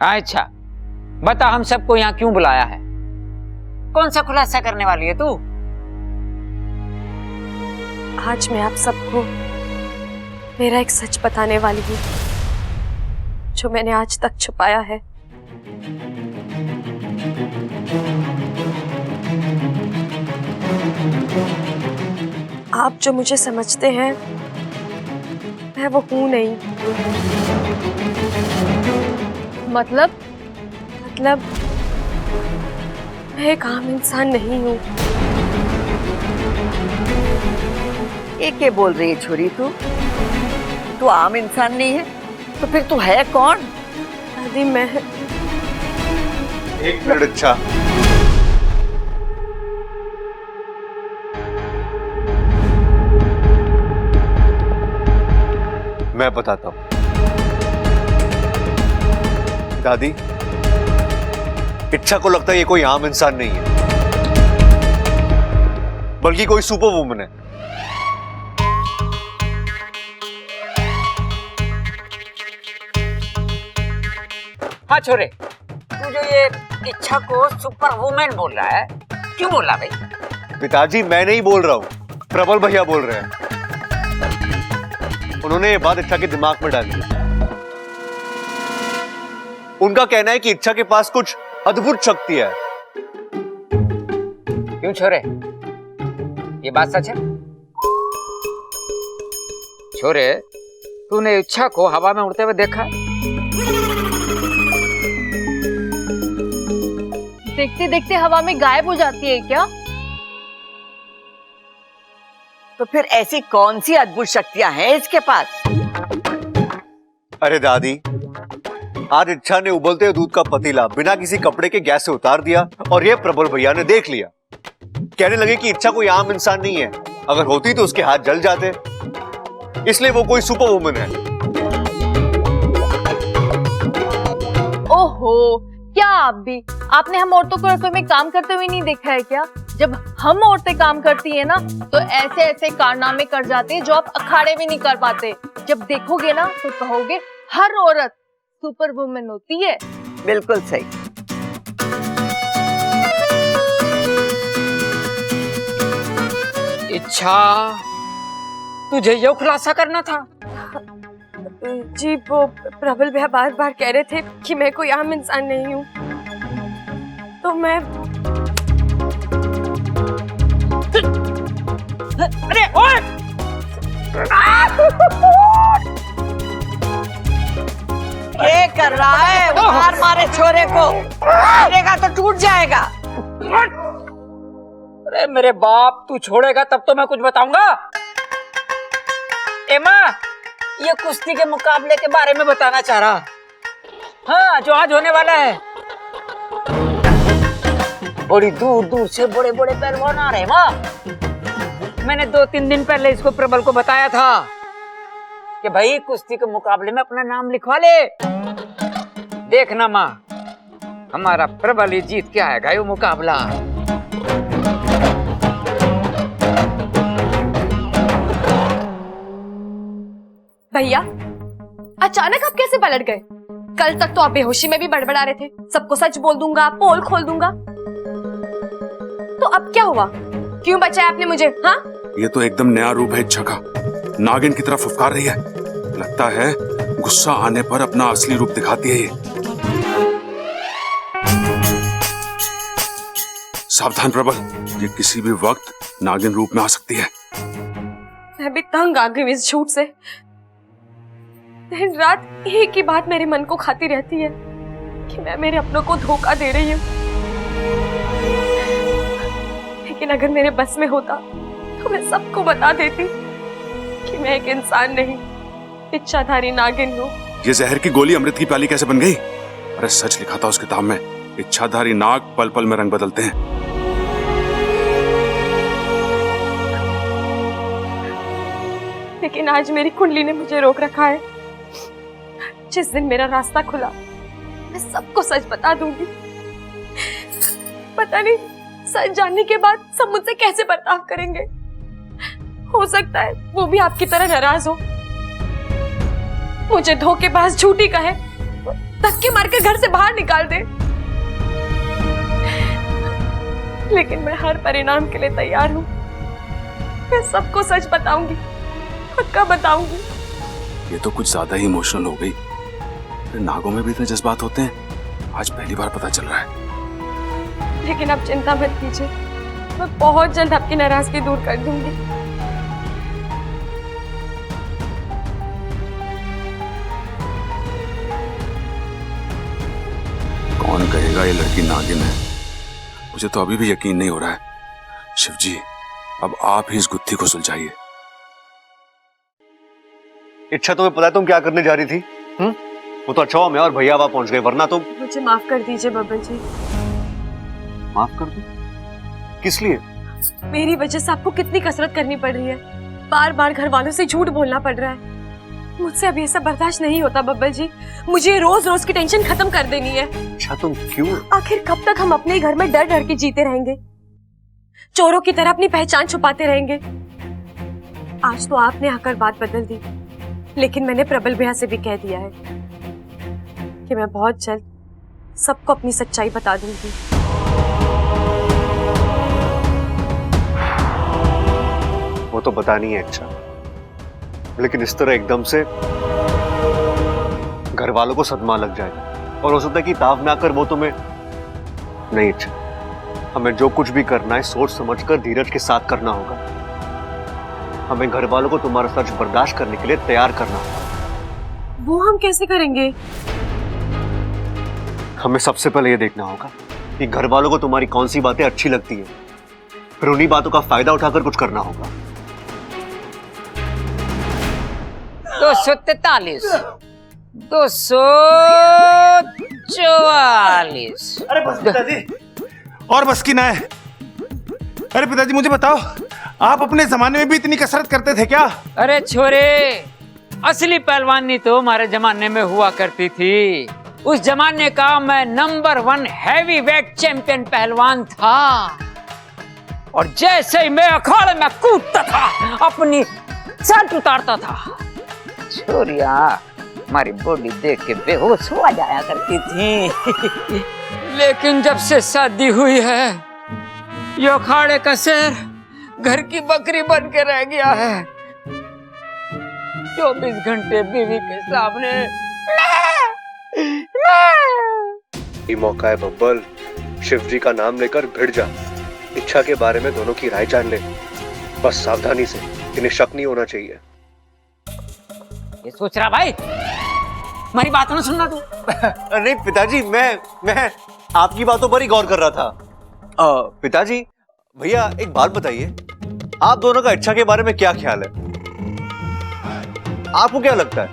अच्छा बता, हम सबको यहाँ क्यों बुलाया है? कौन सा खुलासा करने वाली है तू? आज मैं आप सबको मेरा एक सच बताने वाली हूँ जो मैंने आज तक छुपाया है। आप जो मुझे समझते हैं मैं वो हूं नहीं। मतलब मैं एक आम इंसान नहीं हूँ। ये बोल रही है छोरी? तू आम इंसान नहीं है तो फिर तू है कौन? दादी मैं एक मिनट। अच्छा मैं बताता हूं। दादी, इच्छा को लगता है ये कोई आम इंसान नहीं है, बल्कि कोई सुपर वुमन है। हाँ छोरे, तू जो ये इच्छा को सुपर वुमेन बोल रहा है, क्यों बोल रहा भाई? पिताजी मैं नहीं बोल रहा हूं, प्रबल भैया बोल रहे हैं। उन्होंने ये बात इच्छा के दिमाग में डाली। उनका कहना है कि इच्छा के पास कुछ अद्भुत शक्ति है। क्यों छोरे, ये बात सच है? छोरे, तूने इच्छा को हवा में उड़ते हुए देखा है? देखते देखते हवा में गायब हो जाती है क्या? तो फिर ऐसी कौन सी अद्भुत शक्तियां हैं इसके पास? अरे दादी, आज इच्छा ने उबलते हुए दूध का पतीला बिना किसी कपड़े के गैस से उतार दिया और ये प्रबल भैया ने देख लिया। कहने लगे कि इच्छा कोई आम इंसान नहीं है, अगर होती तो उसके हाथ जल जाते, इसलिए वो कोई सुपर वुमन है। ओहो, क्या आप भी? आपने हम औरतों को रसोई में काम करते हुए नहीं देखा है क्या? जब हम औरतें काम करती है ना तो ऐसे ऐसे कारनामे कर जाते हैं जो आप अखाड़े में नहीं कर पाते। जब देखोगे ना तो कहोगे हर औरत सुपर वुमन होती है। बिल्कुल सही। इच्छा, तुझे ये खुलासा करना था? जी वो प्रबल भैया बार बार कह रहे थे कि मैं कोई आम इंसान नहीं हूँ, तो मैं अरे ओए! ये कर रहा है, मार मारे छोरे को, मारेगा तो टूट जाएगा। अरे मेरे बाप, तू छोड़ेगा तब तो मैं कुछ बताऊंगा। एमा, ये कुश्ती के मुकाबले के बारे में बताना चाह रहा। हाँ, जो आज होने वाला है। बड़ी दूर दूर से बड़े बड़े पहलवान आ रहे हैं माँ। मैंने 2-3 दिन पहले इसको प्रबल को बताया था कि भाई कुश्ती के मुकाबले में अपना नाम लिखवा ले। देखना माँ, हमारा प्रबल ही जीत के आएगा ये मुकाबला। भैया अचानक आप कैसे पलट गए? कल तक तो आप बेहोशी में भी बड़बड़ा रहे थे, सबको सच बोल दूंगा, पोल खोल दूंगा। तो अब क्या हुआ? क्यों बचाया आपने मुझे? हाँ, ये तो एकदम नया रूप है इच्छा का। नागिन की तरह फुफकार रही है। लगता है गुस्सा आने पर अपना असली रूप दिखाती है ये। सावधान प्रबल, ये किसी भी वक्त नागिन रूप में आ सकती है। मैं भी तंग आ गई इस झूठ से। दिन रात एक ही बात मेरे मन को खाती रहती है कि मैं मेरे अपनों को धोखा दे रही हूँ। लेकिन अगर मेरे बस में होता तो मैं सबको बता देती कि मैं एक इंसान नहीं, इच्छाधारी नागिन हूँ। ये जहर की गोली अमृत की प्याली कैसे बन गई? अरे सच लिखा था उस किताब में, इच्छाधारी नाग पल पल में रंग बदलते हैं। लेकिन आज मेरी कुंडली ने मुझे रोक रखा है। जिस दिन मेरा रास्ता खुला मैं सबको सच बता दूंगी। पता नहीं सच जानने के बाद सब मुझसे कैसे बर्ताव करेंगे। हो सकता है वो भी आपकी तरह नाराज हो, मुझे धोखेबाज झूठी कहे धक्के मारकर घर से बाहर निकाल दे, लेकिन मैं हर परिणाम के लिए तैयार हूँ। मैं सबको सच बताऊंगी, पक्का बताऊंगी। ये तो कुछ ज्यादा ही इमोशनल हो गई। फिर नागों में भी इतने जज्बात होते हैं, आज पहली बार पता चल रहा है। लेकिन आप चिंता मत कीजिए, मैं बहुत जल्द आपकी नाराजगी दूर कर दूंगी। कौन कहेगा ये लड़की नागिन है? मुझे तो अभी भी यकीन नहीं हो रहा है। शिव जी, अब आप ही इस गुत्थी को सुलझाइए। इच्छा, तुम्हें पता है तुम क्या करने जा रही थी? वो तो अच्छा हुआ मैं और भैया वहां पहुंच गए, वरना तुम। मुझे माफ कर दीजिए बब्बन जी। माफ कर दो? किस लिए? मेरी वजह से आपको कितनी कसरत करनी पड़ रही है, बार बार घर वालों से झूठ बोलना पड़ रहा है। मुझसे अब ये सब बर्दाश्त नहीं होता बब्बल जी। मुझे रोज रोज की टेंशन खत्म कर देनी है। अच्छा, तुम क्यों? आखिर कब तक हम अपने घर में डर डर के जीते रहेंगे, चोरों की तरह अपनी पहचान छुपाते रहेंगे? आज तो आपने आकर बात बदल दी, लेकिन मैंने प्रबल भैया से भी कह दिया है कि मैं बहुत जल्द सबको अपनी सच्चाई बता दूंगी। वो तो बतानी है अच्छा, लेकिन इस तरह एकदम से घर वालों को सदमा लग जाएगा और हो सकता है कि ताव में आकर वो तुम्हें। नहीं अच्छा, हमें जो कुछ भी करना है सोच समझकर धीरज के साथ करना होगा। हमें घर वालों को तुम्हारा सच बर्दाश्त करने के लिए तैयार करना होगा। वो हम कैसे करेंगे? हमें सबसे पहले ये देखना होगा कि घर वालों को तुम्हारी कौन सी बातें अच्छी लगती है, फिर उन्हीं बातों का फायदा उठाकर कुछ करना होगा। 243, 244। अरे बस पिताजी, और बस की ना है। अरे पिताजी मुझे बताओ, आप अपने जमाने में भी इतनी कसरत करते थे क्या? अरे छोरे, असली पहलवानी तो हमारे जमाने में हुआ करती थी। उस जमाने का मैं नंबर 1 हैवी वेट चैंपियन पहलवान था, और जैसे ही मैं अखाड़े में कूदता था अपनी शर्ट उतारता था, छोरिया हमारी बॉडी देख के बेहोश हो जाया करती थी। लेकिन जब से शादी हुई है, ये अखाड़े का शेर घर की बकरी बन के रह गया है। 24 घंटे बीवी के सामने। ये मौका है बब्बल, शिव जी का नाम लेकर भिड़ जा। इच्छा के बारे में दोनों की राय जान ले, बस सावधानी से, इन्हें शक नहीं होना चाहिए। ये सोच रहा भाई, हमारी बातों में सुनना तू। नहीं पिताजी, मैं आपकी बातों पर ही गौर कर रहा था। पिताजी, भैया एक बात बताइए, आप दोनों का इच्छा के बारे में क्या ख्याल है? आपको क्या लगता है,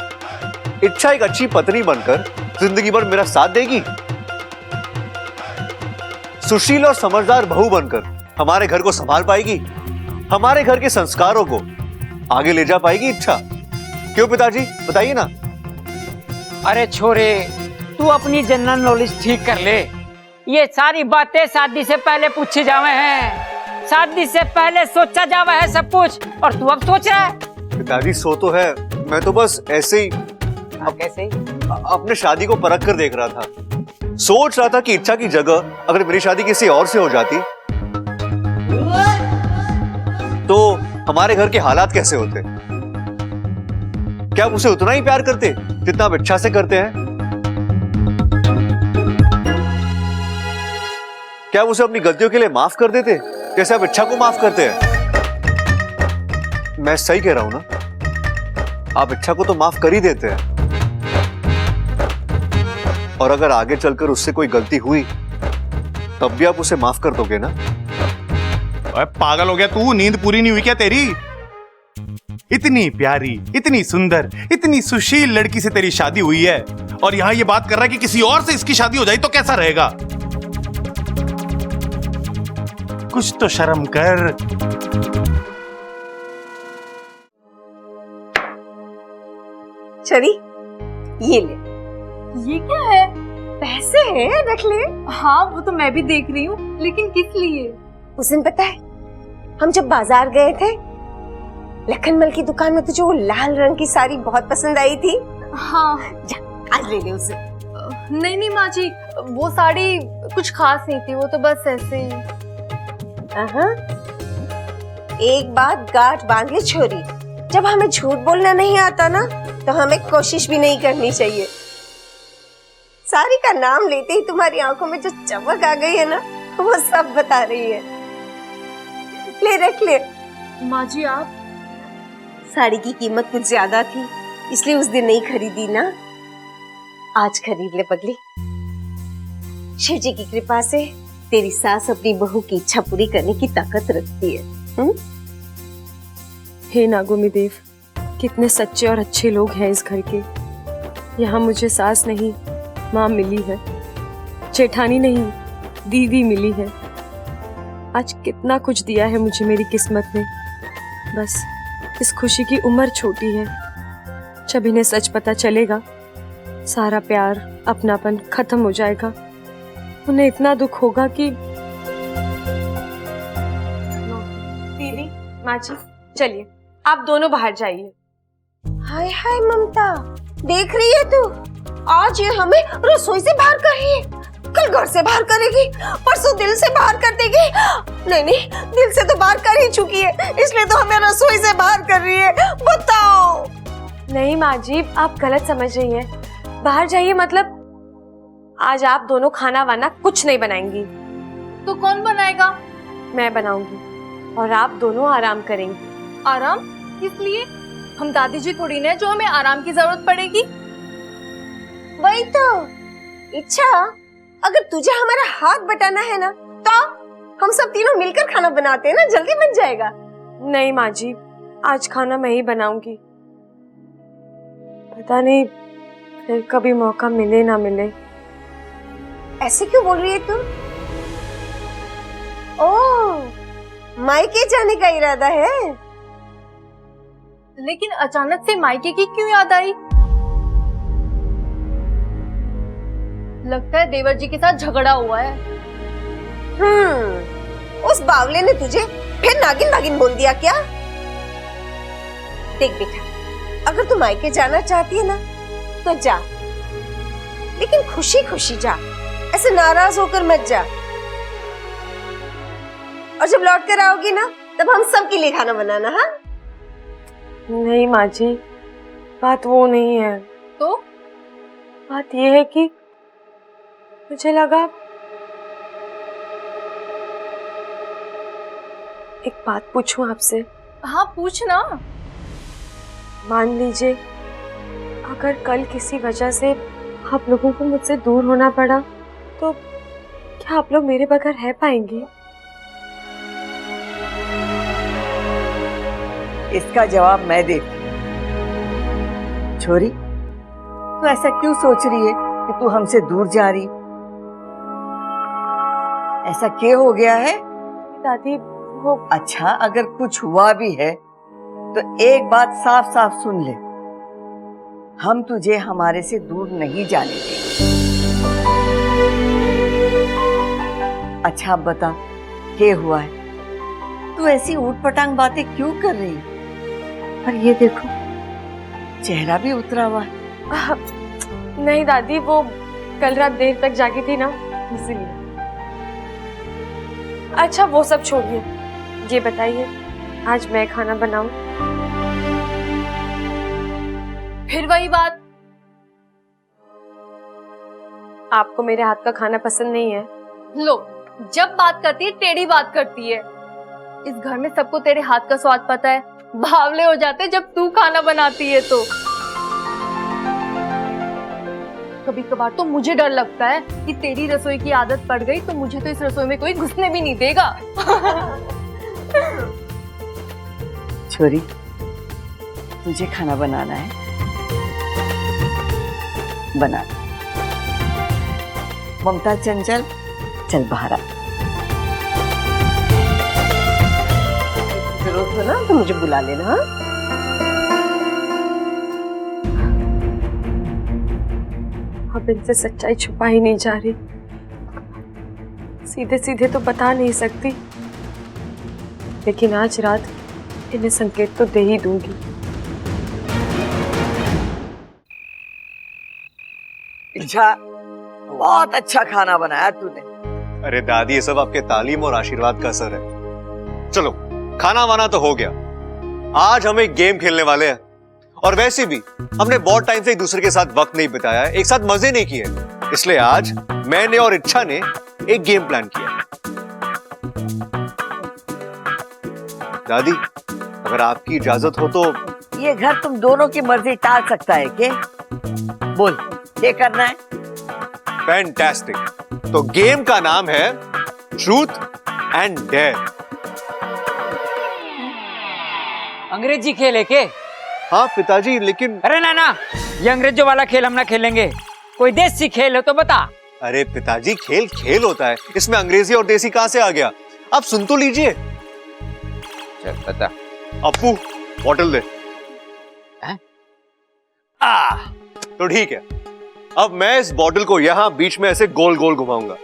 इच्छा एक अच्छी पत्नी बनकर जिंदगी भर मेरा साथ देगी? सुशील और समझदार बहू बनकर हमारे घर को संभाल पाएगी? हमारे घर के संस्कारों को आगे ले जा पाएगी इच्छा? क्यों पिताजी, बताइए ना। अरे छोरे, तू अपनी जनरल नॉलेज ठीक कर ले। ये सारी बातें शादी से पहले पूछी जावे हैं, शादी से पहले सोचा जावा है सब कुछ, और तू अब सोच रहा है। पिताजी सो तो है, मैं तो बस ऐसे ही कैसे अपने शादी को परख कर देख रहा था। सोच रहा था कि इच्छा की जगह अगर मेरी शादी किसी और से हो जाती तो हमारे घर के हालात कैसे होते? क्या आप उसे उतना ही प्यार करते जितना आप इच्छा से करते हैं? क्या आप उसे अपनी गलतियों के लिए माफ कर देते जैसे आप इच्छा को माफ करते हैं? मैं सही कह रहा हूं ना? आप इच्छा को तो माफ कर ही देते हैं, और अगर आगे चलकर उससे कोई गलती हुई तब भी आप उसे माफ कर दोगे ना? अरे पागल हो गया तू, नींद पूरी नहीं हुई क्या तेरी? इतनी प्यारी, इतनी सुंदर, इतनी सुशील लड़की से तेरी शादी हुई है, और यहां ये बात कर रहा है कि किसी और से इसकी शादी हो जाए तो कैसा रहेगा? कुछ तो शर्म कर। चली, ये ले। ये क्या है? पैसे हैं, रख ले। हाँ वो तो मैं भी देख रही हूँ, लेकिन किस लिए? उस दिन पता है, हम जब बाजार गए थे, लखनमल की दुकान में तुझे वो लाल रंग की साड़ी बहुत पसंद आई थी। हाँ जा, आज ले ले उसे। नहीं नहीं माँ जी, वो साड़ी कुछ खास नहीं थी, वो तो बस ऐसे ही। हाँ, एक बात गांठ बांध ले छोरी, जब हमें झूठ बोलना नहीं आता ना तो हमें कोशिश भी नहीं करनी चाहिए। सारी का नाम लेते ही तुम्हारी आंखों में जो चमक आ गई है ना, वो सब बता रही है। ले रख ले। माँ जी आप? साड़ी की कीमत कुछ ज्यादा थी, इसलिए उस दिन नहीं खरीदी ना, आज खरीद ले पगली। शिव जी की कृपा से तेरी सास अपनी बहू की इच्छा पूरी करने की ताकत रखती है। हे नागोमी देव, कितने सच्चे और अच्छे लोग हैं इस घर के। यहाँ मुझे सास नहीं माँ मिली है, जेठानी नहीं दीदी मिली है। आज कितना कुछ दिया है मुझे मेरी किस्मत ने। बस इस खुशी की उम्र छोटी है, जब इन्हें सच पता चलेगा सारा प्यार अपनापन खत्म हो जाएगा। उन्हें इतना दुख होगा कि। दीदी, माँ जी, चलिए आप दोनों बाहर जाइए। हाय हाय ममता, देख रही है तू, आज ये हमें रसोई से बाहर कर रही है, कल घर से बाहर करेगी, परसों दिल से बाहर कर देगी। नहीं नहीं, दिल से तो बाहर कर ही चुकी है, इसलिए तो हमें रसोई से बाहर कर रही है। बताओ। नहीं माँ जी, आप गलत समझ रही हैं। बाहर जाइए मतलब आज आप दोनों खाना वाना कुछ नहीं बनाएंगी। तो कौन बनाएगा? मैं बनाऊंगी और आप दोनों आराम करेंगी। आराम? किस लिए? हम दादी जी थोड़ी ना है जो हमें आराम की जरूरत पड़ेगी। वही तो इच्छा, अगर तुझे हमारा हाथ बटाना है ना तो हम सब तीनों मिलकर खाना बनाते हैं ना, जल्दी बन जाएगा। नहीं माँ जी, आज खाना मैं ही बनाऊंगी। पता नहीं फिर कभी मौका मिले ना मिले। ऐसे क्यों बोल रही है तुम? ओह, मायके जाने का इरादा है? लेकिन अचानक से मायके की क्यों याद आई? लगता है देवर जी के साथ झगड़ा हुआ है। उस बावले ने तुझे फिर नागिन नागिन बोल दिया क्या? देख बेटा, अगर तू मायके जाना चाहती है ना तो जा, लेकिन खुशी खुशी जा, ऐसे नाराज होकर मत जा। और जब लौट कर आओगी ना तब हम सब के लिए खाना बनाना। हाँ? नहीं माँ जी, बात वो नहीं है। तो बात ये है कि मुझे लगा एक बात पूछूं आपसे। हाँ पूछना। मान लीजिए अगर कल किसी वजह से आप लोगों को मुझसे दूर होना पड़ा तो क्या आप लोग मेरे बगैर रह पाएंगे? इसका जवाब मैं देती हूँ। छोरी, तू ऐसा क्यों सोच रही है कि तू हमसे दूर जा रही? ऐसा क्या हो गया है? दादी वो अच्छा, अगर कुछ हुआ भी है तो एक बात साफ साफ सुन ले, हम तुझे हमारे से दूर नहीं जाने देंगे। अच्छा अब बता, क्या हुआ है? तू ऐसी ऊटपटांग बातें क्यों कर रही है? और ये देखो, चेहरा भी उतरा हुआ है। नहीं दादी, वो कल रात देर तक जागी थी ना, इसलिए। अच्छा वो सब छोड़िए, ये बताइए आज मैं खाना बनाऊं? फिर वही बात। आपको मेरे हाथ का खाना पसंद नहीं है? लो, जब बात करती है टेढ़ी बात करती है। इस घर में सबको तेरे हाथ का स्वाद पता है, बावले हो जाते जब तू खाना बनाती है तो। कभी कभार तो मुझे डर लगता है कि तेरी रसोई की आदत पड़ गई तो मुझे तो इस रसोई में कोई घुसने भी नहीं देगा। छोरी, तुझे खाना बनाना है, बना। ममता चंचल, चल बाहर आ। जरूरत हो ना तो मुझे बुला लेना। हाँ? अब इनसे सच्चाई छुपा ही नहीं जा रही, सीधे सीधे तो बता नहीं सकती, लेकिन आज रात इन्हें संकेत तो दे ही दूंगी। इच्छा, बहुत अच्छा खाना बनाया तूने। अरे दादी, ये सब आपके तालीम और आशीर्वाद का असर है। चलो, खाना वाना तो हो गया। आज हम एक गेम खेलने वाले हैं, और वैसे भी हमने बहुत टाइम से एक दूसरे के साथ वक्त नहीं बिताया है, एक साथ मजे नहीं किए, इसलिए आज मैंने और इच्छा ने एक गेम प्लान किया। दादी, अगर आपकी इजाजत हो तो। ये घर तुम दोनों की मर्जी टाल सकता है क्या? बोल, क्या करना है? फैंटास्टिक। तो गेम का नाम है ट्रूथ एंड डेयर। अंग्रेजी खेल है के? हाँ पिताजी, लेकिन अरे ना, ये अंग्रेजों वाला खेल हम ना खेलेंगे। कोई देसी खेल हो तो बता। अरे पिताजी, खेल खेल होता है, इसमें अंग्रेजी और देसी कहां से आ गया? आप सुन तो लीजिए। चल बता। अप्पू, बॉटल दे। हैं? तो ठीक है, अब मैं इस बॉटल को यहां बीच में ऐसे गोल गोल घुमाऊंगा।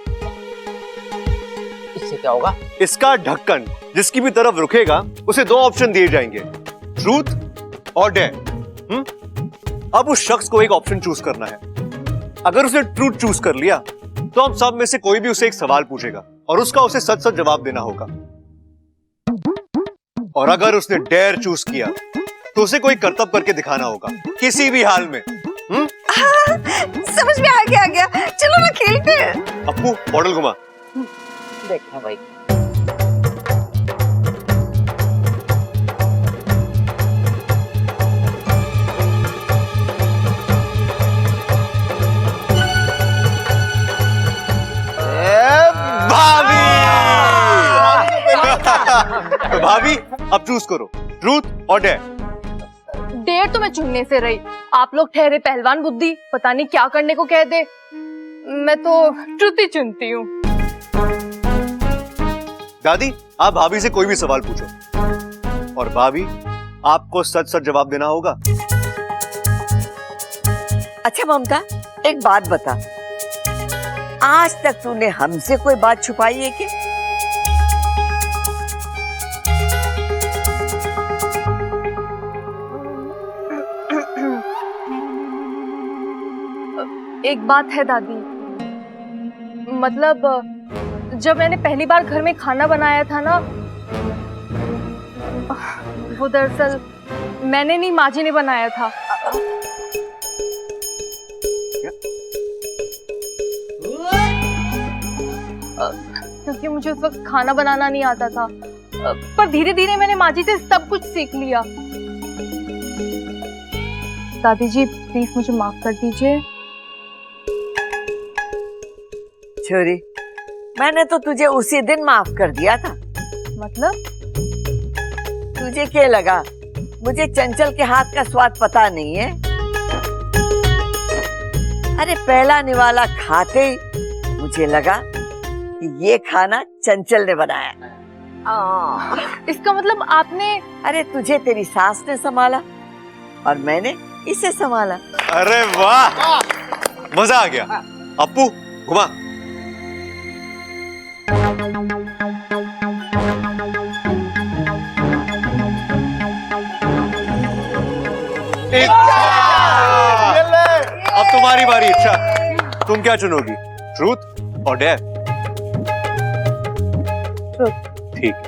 इससे क्या होगा? इसका ढक्कन जिसकी भी तरफ रुकेगा उसे दो ऑप्शन दिए जाएंगे, ट्रूथ और डेयर। अब उस शख्स को एक ऑप्शन चूज करना है। अगर उसने ट्रूथ चूज कर लिया तो हम सब में से कोई भी उसे एक सवाल पूछेगा और उसका उसे सच सच जवाब देना होगा। और अगर उसने डेयर चूज किया तो उसे कोई करतब करके दिखाना होगा, किसी भी हाल में। समझ में आ गया। चलो ना खेलते हैं। अप्पू, बॉटल घुमा। देखना भाई। तो भाभी, अब चूज करो, ट्रूथ और डेयर। डेयर तो मैं चुनने से रही, आप लोग ठहरे पहलवान बुद्धि, पता नहीं क्या करने को कह दे। मैं तो ट्रूथ ही चुनती हूँ। दादी, आप भाभी से कोई भी सवाल पूछो और भाभी आपको सच सच जवाब देना होगा। अच्छा ममता, एक बात बता, आज तक तूने हमसे कोई बात छुपाई है क्या? एक बात है दादी, मतलब जब मैंने पहली बार घर में खाना बनाया था ना, वो दरअसल मैंने नहीं, माँ जी ने बनाया था। क्योंकि मुझे उस वक्त खाना बनाना नहीं आता था, पर धीरे धीरे मैंने माँ जी से सब कुछ सीख लिया। दादी जी प्लीज मुझे माफ कर दीजिए। छोरी, मैंने तो तुझे उसी दिन माफ कर दिया था। मतलब? तुझे क्या लगा मुझे चंचल के हाथ का स्वाद पता नहीं है? अरे पहला निवाला खाते ही मुझे लगा कि ये खाना चंचल ने बनाया। इसका मतलब आपने? अरे तुझे तेरी सास ने संभाला और मैंने इसे संभाला। अरे वाह, मजा आ गया। अप्पू, घुमा। अब तुम्हारी बारी इच्छा, तुम क्या चुनोगी, ट्रूथ और डेयर? ट्रूथ। ठीक है,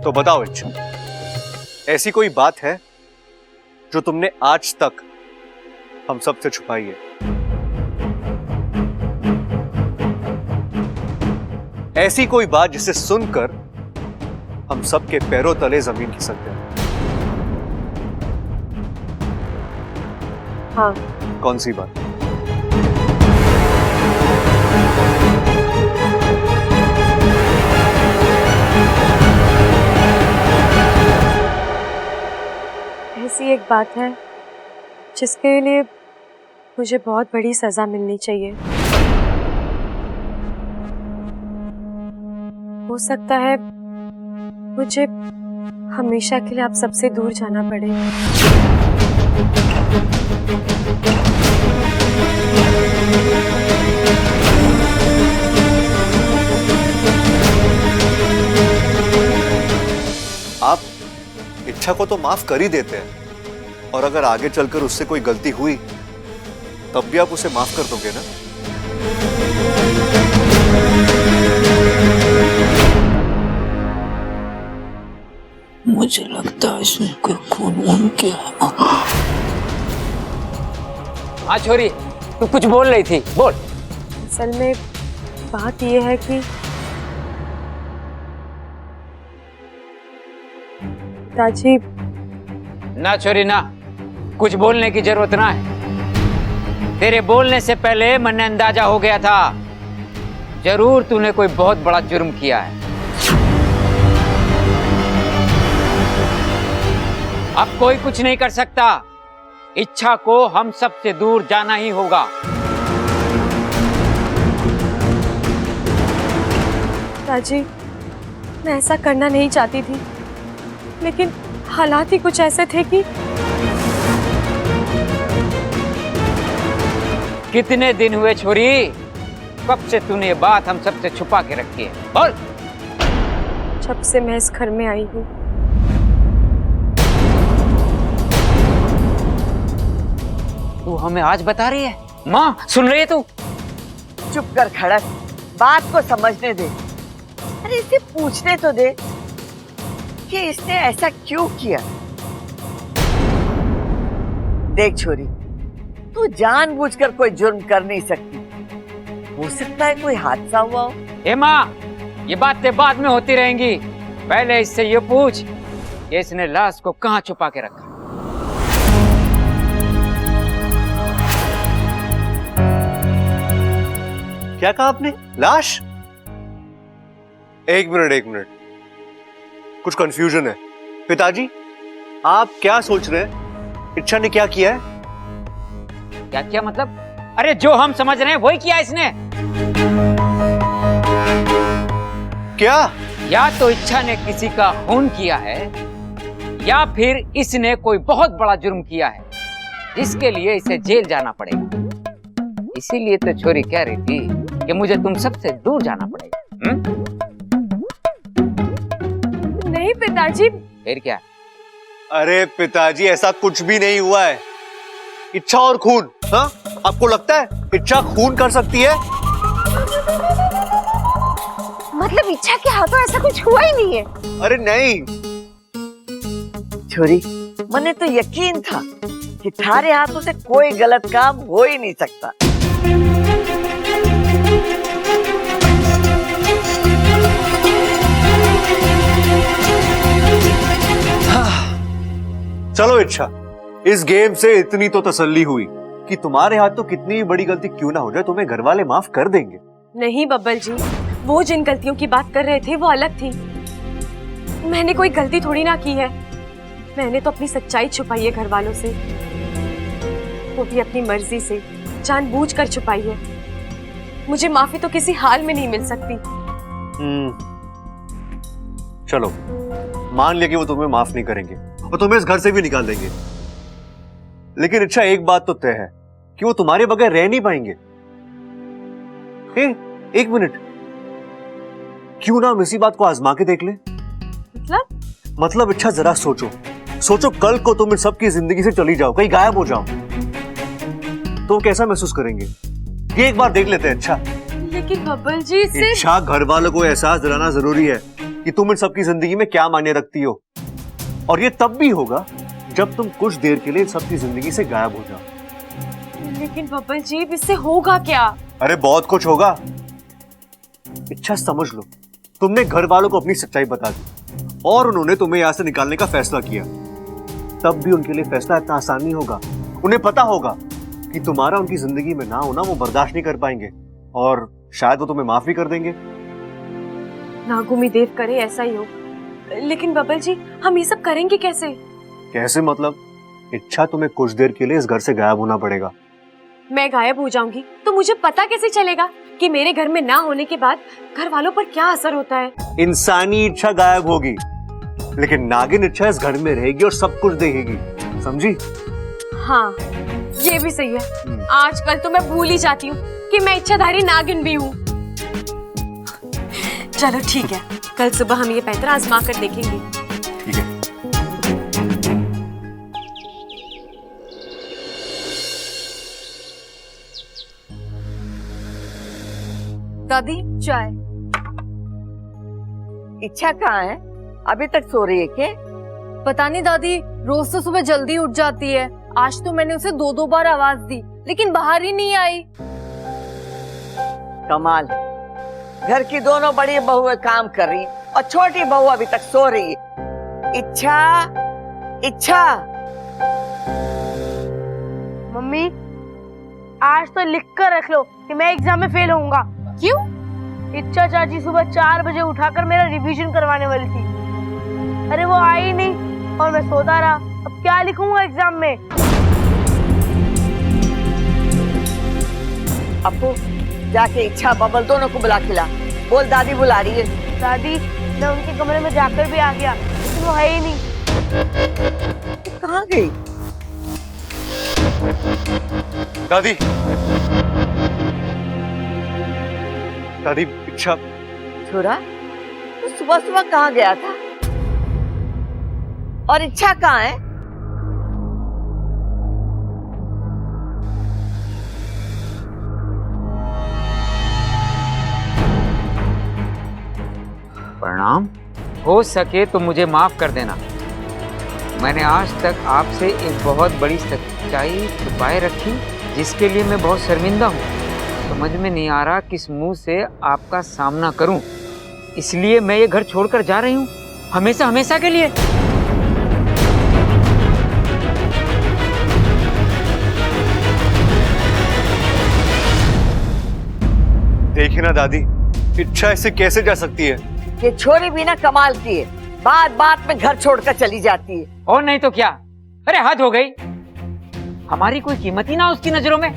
तो बताओ इच्छा, ऐसी कोई बात है जो तुमने आज तक हम सबसे छुपाई है? ऐसी कोई बात जिसे सुनकर हम सबके पैरों तले जमीन खिसक जाए? हाँ। कौन सी बात? ऐसी एक बात है जिसके लिए मुझे बहुत बड़ी सजा मिलनी चाहिए। हो सकता है मुझे हमेशा के लिए आप सबसे दूर जाना पड़े। आप इच्छा को तो माफ कर ही देते हैं, और अगर आगे चलकर उससे कोई गलती हुई तब भी आप उसे माफ कर दोगे ना? मुझे लगता है इसमें कोई खून वून किया है। हाँ छोरी, तू कुछ बोल रही थी, बोल। असल में बात यह है कि पिताजी। ना छोरी ना, कुछ बोलने की जरूरत ना है। तेरे बोलने से पहले मैंने अंदाजा हो गया था, जरूर तूने कोई बहुत बड़ा जुर्म किया है। अब कोई कुछ नहीं कर सकता, इच्छा को हम सबसे दूर जाना ही होगा। पिताजी, मैं ऐसा करना नहीं चाहती थी, लेकिन हालात ही कुछ ऐसे थे कि कितने दिन हुए छोरी, कब से तूने ये बात हम सबसे छुपा के रखी है? बोल। जब से मैं इस घर में आई हूँ। तू हमें आज बता रही है? माँ सुन रही है तू? चुप कर खड़क, बात को समझने दे। अरे इसे पूछने तो दे कि इसने ऐसा क्यों किया। देख छोरी, तू जानबूझकर कोई जुर्म कर नहीं सकती। हो सकता है कोई हादसा हुआ हो। ए माँ, ये बातें बाद में होती रहेंगी, पहले इससे ये पूछ कि इसने लाश को कहाँ छुपा के रखा। क्या कहा आपने? लाश? एक मिनट, कुछ कंफ्यूजन है। पिताजी, आप क्या सोच रहे हैं? इच्छा ने क्या किया है? क्या क्या मतलब? अरे जो हम समझ रहे हैं वही किया इसने। क्या? या तो इच्छा ने किसी का खून किया है, या फिर इसने कोई बहुत बड़ा जुर्म किया है जिसके लिए इसे जेल जाना पड़ेगा। इसीलिए तो छोरी कह रही थी कि मुझे तुम सबसे दूर जाना पड़ेगा। नहीं पिताजी। फिर क्या? अरे पिताजी, ऐसा कुछ भी नहीं हुआ है। इच्छा और खून? हाँ, आपको लगता है इच्छा खून कर सकती है? मतलब इच्छा के हाथों ऐसा कुछ हुआ ही नहीं है। अरे नहीं छोरी, मने तो यकीन था कि थारे हाथों से कोई गलत काम हो ही नहीं सकता। चलो इच्छा, इस गेम से इतनी तो तसल्ली हुई कि तुम्हारे हाथ तो कितनी भी बड़ी गलती क्यों ना हो जाए, तुम्हें घर वाले माफ कर देंगे। नहीं बब्बल जी, वो जिन गलतियों की बात कर रहे थे वो अलग थी। मैंने कोई गलती थोड़ी ना की है। मैंने तो अपनी सच्चाई छुपाई है घर वालों से, वो भी अपनी मर्जी से, जानबूझकर छुपाई है। मुझे माफी तो किसी हाल में नहीं मिल सकती। चलो मान लिया कि वो तुम्हें माफ नहीं करेंगे और तुम्हें इस घर से भी निकाल देंगे, लेकिन इच्छा एक बात तो तय है कि वो तुम्हारे बगैर रह नहीं पाएंगे। एक मिनट, क्यों ना हम इसी बात को आजमा के देख ले? मतलब इच्छा जरा सोचो, कल को तुम इन सबकी जिंदगी से चली जाओ, कहीं गायब हो जाओ, तो कैसा महसूस करेंगे? ये एक बार देख लेते हैं। अच्छा लेकिन बब्बल जी से इच्छा, घर वालों को एहसास दिलाना जरूरी है कि तुम इन सबकी जिंदगी में क्या मायने रखती हो, और ये तब भी होगा जब तुम कुछ देर के लिए सबकी जिंदगी से गायब हो जाओ। लेकिन बब्बल जी इससे होगा क्या? अरे बहुत कुछ होगा। इच्छा समझ लो, तुमने घर वालों को अपनी सच्चाई बता दी और उन्होंने तुम्हें यहां से निकालने का फैसला किया, तब भी उनके लिए फैसला इतना आसान नहीं होगा। उन्हें पता होगा कि तुम्हारा उनकी जिंदगी में ना होना वो बर्दाश्त नहीं कर पाएंगे, और शायद वो तुम्हें माफ भी कर देंगे। नागुमी देव करे ऐसा ही हो, लेकिन बब्बल जी हम ये सब करेंगे कैसे? कैसे मतलब? इच्छा, तुम्हें कुछ देर के लिए इस घर से गायब होना पड़ेगा। मैं गायब हो जाऊंगी तो मुझे पता कैसे चलेगा कि मेरे घर में ना होने के बाद घर वालों पर क्या असर होता है? इंसानी इच्छा गायब होगी, लेकिन नागिन इच्छा इस घर में रहेगी और सब कुछ देखेगी, समझी? हाँ ये भी सही है। आजकल तो मैं भूल ही जाती हूँ कि मैं इच्छाधारी नागिन भी हूँ। चलो ठीक है, कल सुबह हम ये पैंतरा आजमा कर देखेंगे। ठीक है। दादी चाय। इच्छा कहाँ है? अभी तक सो रही है क्या? पता नहीं दादी, रोज तो सुबह जल्दी उठ जाती है। आज तो मैंने उसे 2-2 बार आवाज दी लेकिन बाहर ही नहीं आई। कमाल, घर की दोनों बड़ी बहुएं काम कर रही और छोटी बहू अभी तक सो रही है। इच्छा, इच्छा। मम्मी, आज तो लिख कर रख लो कि मैं एग्जाम में फेल होऊंगा। क्यों? इच्छा चाची सुबह 4 बजे उठाकर मेरा रिवीजन करवाने वाली थी। अरे वो आई नहीं और मैं सोता रहा। अब क्या लिखूंगा एग्जाम में? अपू, जाके इच्छा बबल दोनों को बुला के ला। बोल दादी बुला रही है। दादी, मैं उनके कमरे में जाकर भी आ गया लेकिन वो है ही नहीं। कहाँ गई? दादी, दादी, इच्छा। छोरा, तू सुबह सुबह कहाँ गया था? और इच्छा कहाँ है? प्रणाम। हो सके तो मुझे माफ कर देना। मैंने आज तक आपसे एक बहुत बड़ी सच्चाई छुपाए रखी जिसके लिए मैं बहुत शर्मिंदा हूँ। समझ में नहीं आ रहा किस मुंह से आपका सामना करूं। इसलिए मैं ये घर छोड़कर जा रही हूँ, हमेशा हमेशा के लिए। देखिए ना दादी, इच्छा ऐसे कैसे जा सकती है? ये छोरी भी ना कमाल की है, बात बात में घर छोड़कर चली जाती है। और नहीं तो क्या। अरे हद हो गई, हमारी कोई कीमत ही ना उसकी नजरों में।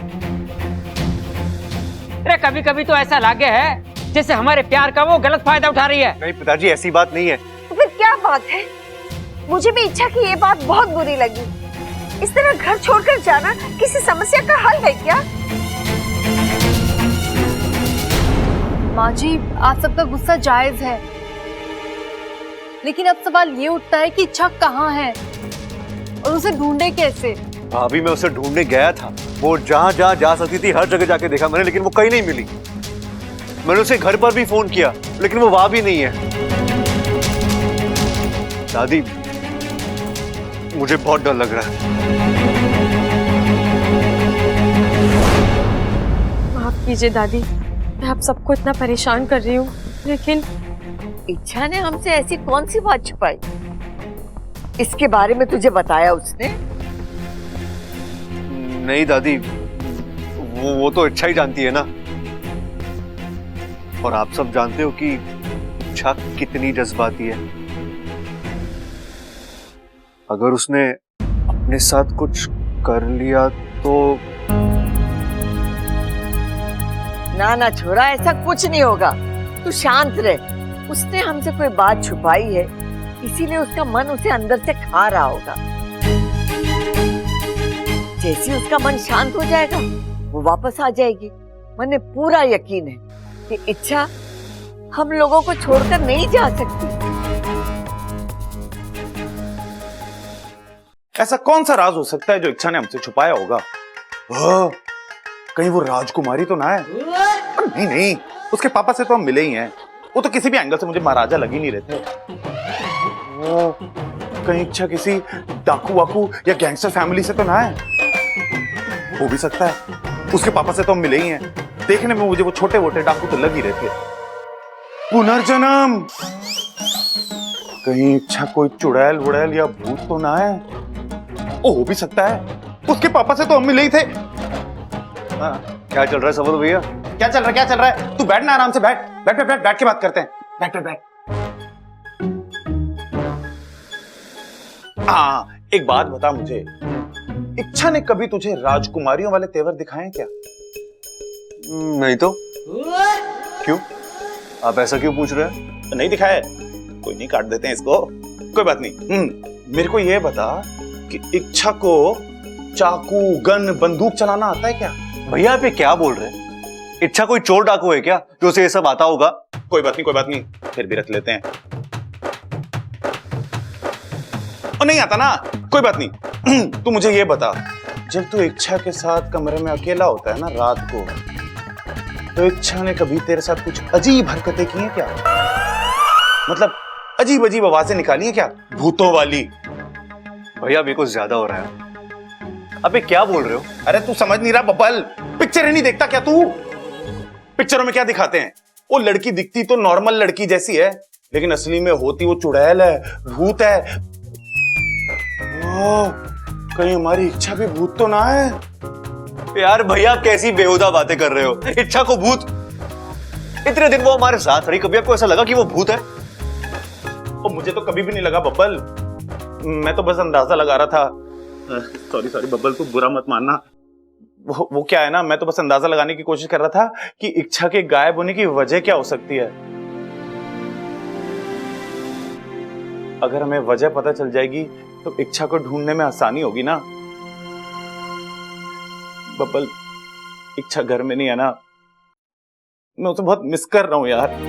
अरे कभी कभी तो ऐसा लागे है जैसे हमारे प्यार का वो गलत फायदा उठा रही है। नहीं पिताजी, ऐसी बात नहीं है। तो फिर क्या बात है? मुझे भी इच्छा की ये बात बहुत बुरी लगी। इस तरह घर छोड़कर जाना किसी समस्या का हल है क्या? माँ जी, आप सबका गुस्सा जायज है, लेकिन अब सवाल ये उठता है कि इच्छा कहाँ है और उसे ढूंढे कैसे? भाभी, मैं उसे ढूंढने गया था। वो जहाँ जहाँ जा सकती थी हर जगह जाके देखा मैंने, लेकिन वो कहीं नहीं मिली। मैंने उसे घर पर भी फोन किया लेकिन वो वहां भी नहीं है। दादी, मुझे बहुत डर लग रहा है। माफ कीजिए दादी, मैं आप सबको इतना परेशान कर रही हूँ, लेकिन इच्छा ने हमसे ऐसी कौन सी बात छुपाई? इसके बारे में तुझे बताया उसने? नहीं दादी, वो तो इच्छा ही जानती है ना। और आप सब जानते हो कि इच्छा कितनी जज्बाती है। अगर उसने अपने साथ कुछ कर लिया तो। ना ना छोरा, ऐसा कुछ नहीं होगा, तू शांत रह। उसने हमसे कोई बात छुपाई है, इसीलिए उसका मन उसे अंदर से खा रहा होगा। जैसे ही उसका मन शांत हो जाएगा वो वापस आ जाएगी। मुझे पूरा यकीन है कि इच्छा हम लोगों को छोड़कर नहीं जा सकती। ऐसा कौन सा राज हो सकता है जो इच्छा ने हमसे छुपाया होगा? कहीं वो राजकुमारी तो ना है? नहीं नहीं, उसके पापा से तो हम मिले ही हैं। वो तो किसी भी एंगल से मुझे महाराजा लग ही नहीं रहे थे। वो कहीं इच्छा किसी डाकू वाकू या गैंगस्टर फैमिली से तो ना है? हो भी सकता है। उसके पापा से तो हम मिले ही हैं। देखने में मुझे वो छोटे मोटे डाकू तो लग ही रहे थे। पुनर्जन्म, कहीं इच्छा कोई चुड़ैल वुड़ैल या भूत तो ना है? ओ, हो भी सकता है। उसके पापा से तो हम मिले ही थे। क्या चल रहा है सवल भैया? क्या चल रहा है, क्या चल रहा है? तू बैठ ना, आराम से बैठ बैठ बैठ बैठ बैठ के बात करते हैं। बैठ बैठ बैठ। हाँ, एक बात बता मुझे, इच्छा ने कभी तुझे राजकुमारियों वाले तेवर दिखाए क्या? नहीं तो। क्यों? आप ऐसा क्यों पूछ रहे हैं? नहीं दिखाए? कोई नहीं, काट देते हैं इसको, कोई बात नहीं। मेरे को ये बता कि इच्छा को चाकू, गन, बंदूक चलाना आता है क्या? भैया आप ये क्या बोल रहे हैं? इच्छा कोई चोर डाकू है क्या जो उसे ये सब आता होगा? कोई बात नहीं, कोई बात नहीं, फिर भी रख लेते हैं। और नहीं आता ना, कोई बात नहीं। तू मुझे ये बता, जब तू इच्छा के साथ कमरे में अकेला होता है ना रात को, तो इच्छा ने कभी तेरे साथ कुछ अजीब हरकतें की हैं क्या? मतलब अजीब अजीब आवाजें निकाली हैं क्या, भूतों वाली? भैया मेरे को ज्यादा हो रहा है। अबे क्या बोल रहे हो? अरे तू समझ नहीं रहा बब्बल, पिक्चर ही नहीं देखता क्या तू? पिक्चरों में क्या दिखाते हैं, वो लड़की दिखती तो नॉर्मल लड़की जैसी है, लेकिन असली में होती वो चुड़ैल है, भूत है। ओह, कहीं हमारी इच्छा भी भूत तो ना है? यार भैया आप कैसी बेहुदा बातें कर रहे हो? इच्छा को भूत? इतने दिन वो हमारे साथ रही, कभी आपको ऐसा लगा कि वो भूत है? और मुझे तो कभी भी नहीं लगा बब्बल, मैं तो बस अंदाजा लगा रहा था। सॉरी सॉरी बब्बल, तू बुरा मत मानना। वो क्या है ना, मैं तो बस अंदाजा लगाने की कोशिश कर रहा था कि इच्छा के गायब होने की वजह क्या हो सकती है। अगर हमें वजह पता चल जाएगी तो इच्छा को ढूंढने में आसानी होगी ना। बब्बल, इच्छा घर में नहीं है ना, मैं उसे बहुत मिस कर रहा हूं यार।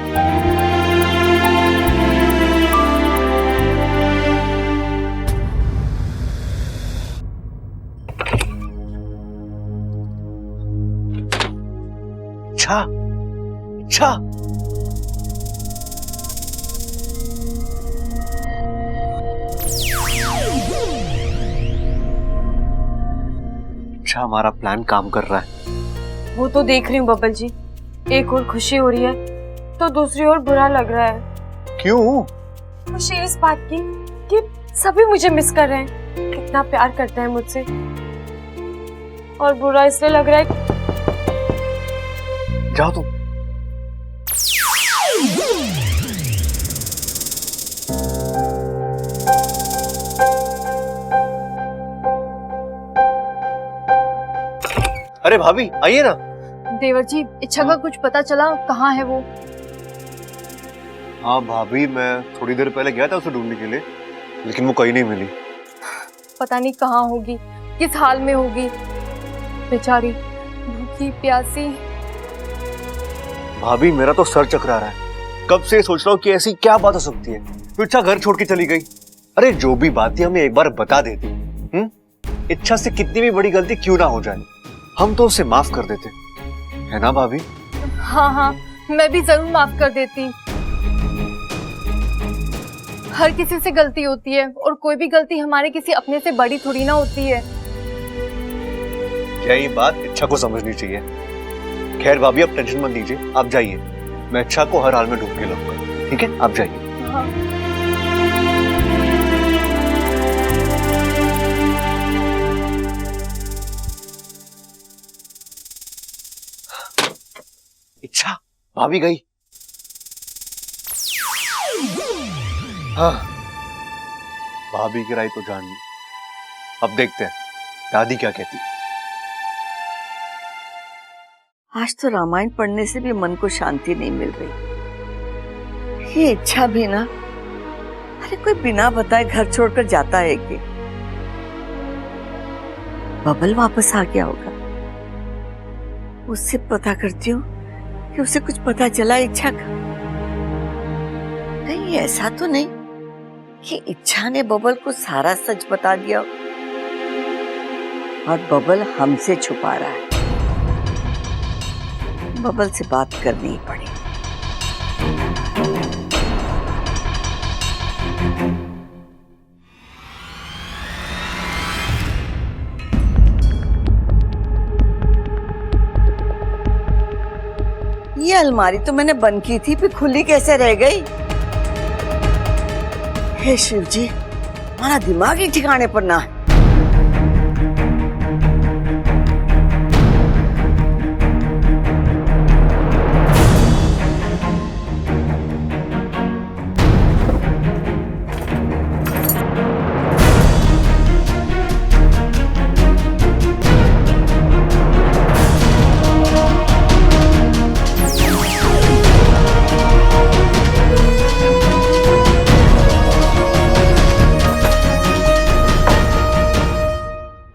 इच्छा, इच्छा, इच्छा हमारा प्लान काम कर रहा है। वो तो देख रही हूँ बब्बल जी, एक और खुशी हो रही है तो दूसरी ओर बुरा लग रहा है। क्यों? खुशी इस बात की कि सभी मुझे मिस कर रहे हैं, कितना प्यार करते हैं मुझसे, और बुरा इसलिए लग रहा है। जाओ तुम। अरे भाभी आइए ना। देवर जी, इच्छा का कुछ पता चला? कहाँ है वो? हाँ भाभी, मैं थोड़ी देर पहले गया था उसे ढूंढने के लिए, लेकिन वो कहीं नहीं मिली। पता नहीं कहाँ होगी, किस हाल में होगी, बेचारी भूखी प्यासी। भाभी मेरा तो सर चकरा रहा है, कब से सोच रहा हूँ कि ऐसी क्या बात हो सकती है। इच्छा घर छोड़ के चली गई। अरे जो भी बात थी हमें एक बार बता देती। इच्छा से कितनी भी बड़ी गलती क्यों ना हो जाए, हम तो उसे माफ कर देते, है ना भाभी? हाँ हाँ, मैं भी जरूर माफ कर देती। हर किसी से गलती होती है, और कोई भी गलती हमारे किसी अपने से बड़ी थोड़ी ना होती है। क्या ये बात इच्छा को समझनी चाहिए। खैर भाभी आप टेंशन मत लीजिए, आप जाइए, मैं इच्छा को हर हाल में ढूंढ के लाऊंगा, ठीक है? आप जाइए। हाँ। इच्छा, भाभी गई। हाँ, भाभी की राय तो जान ली, अब देखते हैं दादी क्या कहती। आज तो रामायण पढ़ने से भी मन को शांति नहीं मिल रही। ये इच्छा भी ना, अरे कोई बिना बताए घर छोड़कर जाता है कि? बबल वापस आ गया होगा, उससे पता करती हूँ कि उसे कुछ पता चला इच्छा का। नहीं ऐसा तो नहीं कि इच्छा ने बबल को सारा सच बता दिया और बबल हमसे छुपा रहा है। बबल से बात करनी ही पड़ेगी। ये अलमारी तो मैंने बंद की थी, फिर खुली कैसे रह गई? हे शिव जी, हमारा दिमाग ही ठिकाने पर ना है।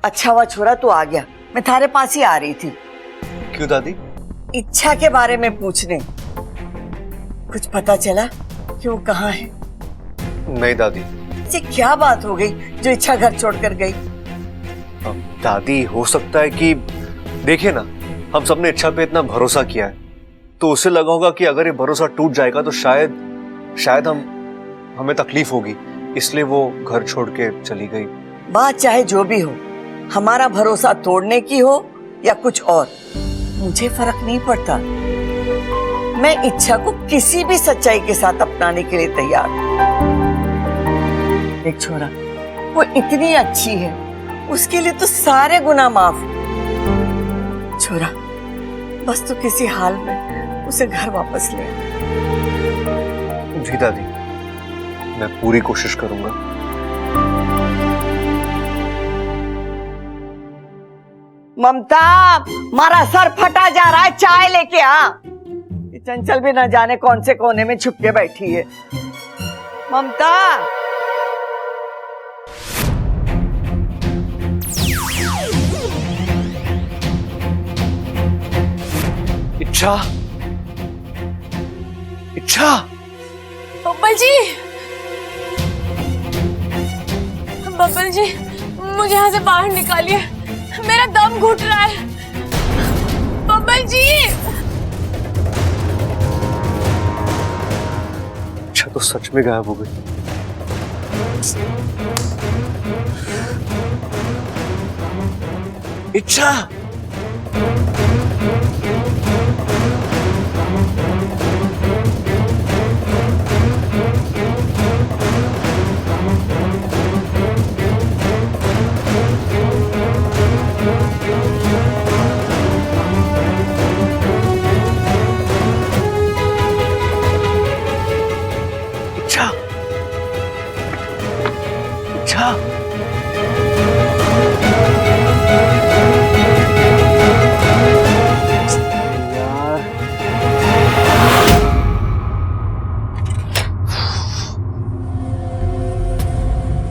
अच्छा हुआ छोरा तू आ गया, मैं थारे पास ही आ रही थी। क्यों दादी? इच्छा के बारे में पूछने। कुछ पता चला कि वो कहाँ है? नहीं दादी। ये क्या बात हो गई जो इच्छा घर छोड़कर गई? दादी हो सकता है कि देखिए ना, हम सबने इच्छा पे इतना भरोसा किया है, तो उसे लगा होगा कि अगर ये भरोसा टूट जाएगा तो शायद हमें तकलीफ होगी, इसलिए वो घर छोड़ के चली गई। बात चाहे जो भी हो, हमारा भरोसा तोड़ने की हो या कुछ और, मुझे फर्क नहीं पड़ता। मैं इच्छा को किसी भी सच्चाई के साथ अपनाने के लिए तैयार हूं। एक छोरा, वो इतनी अच्छी है, उसके लिए तो सारे गुनाह माफ। छोरा, बस तू किसी हाल में उसे घर वापस ले। जी दादी, मैं पूरी कोशिश करूंगा। ममता, मारा सर फटा जा रहा है, चाय लेके आ। ये चंचल भी न जाने कौन से कोने में छुप के बैठी है। ममता, इच्छा बब्बल जी, बब्बल जी, मुझे यहाँ से बाहर निकालिए, मेरा दम घुट रहा है। बब्बल जी, इच्छा तो सच में गायब हो गई। इच्छा,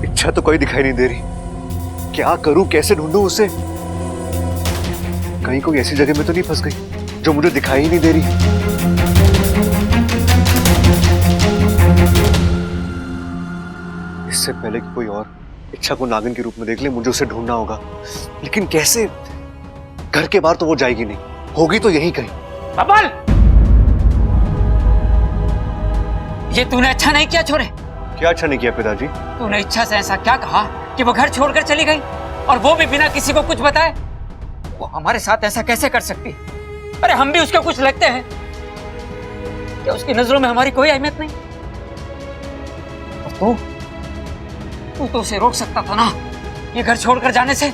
इच्छा तो कोई दिखाई नहीं दे रही। क्या करूं, कैसे ढूंढूं उसे? कहीं कोई ऐसी जगह में तो नहीं फंस गई जो मुझे दिखाई ही नहीं दे रही। इससे पहले कि कोई और इच्छा को नागिन के रूप में देख ले, मुझे उसे ढूंढना होगा। लेकिन कैसे? घर के बाहर तो वो जाएगी नहीं, होगी तो यहीं कहीं। बबल, ये तूने अच्छा नहीं किया छोरे। क्या अच्छा नहीं किया पिताजी? तूने इच्छा से ऐसा क्या कहा कि वो घर छोड़कर चली गई, और वो भी बिना किसी को कुछ बताए? वो हमारे साथ ऐसा कैसे कर सकती? अरे हम भी उसके कुछ लगते हैं क्या? उसकी नजरों में हमारी कोई अहमियत नहीं? और तू तो उसे रोक सकता था ना, ये घर छोड़कर जाने से।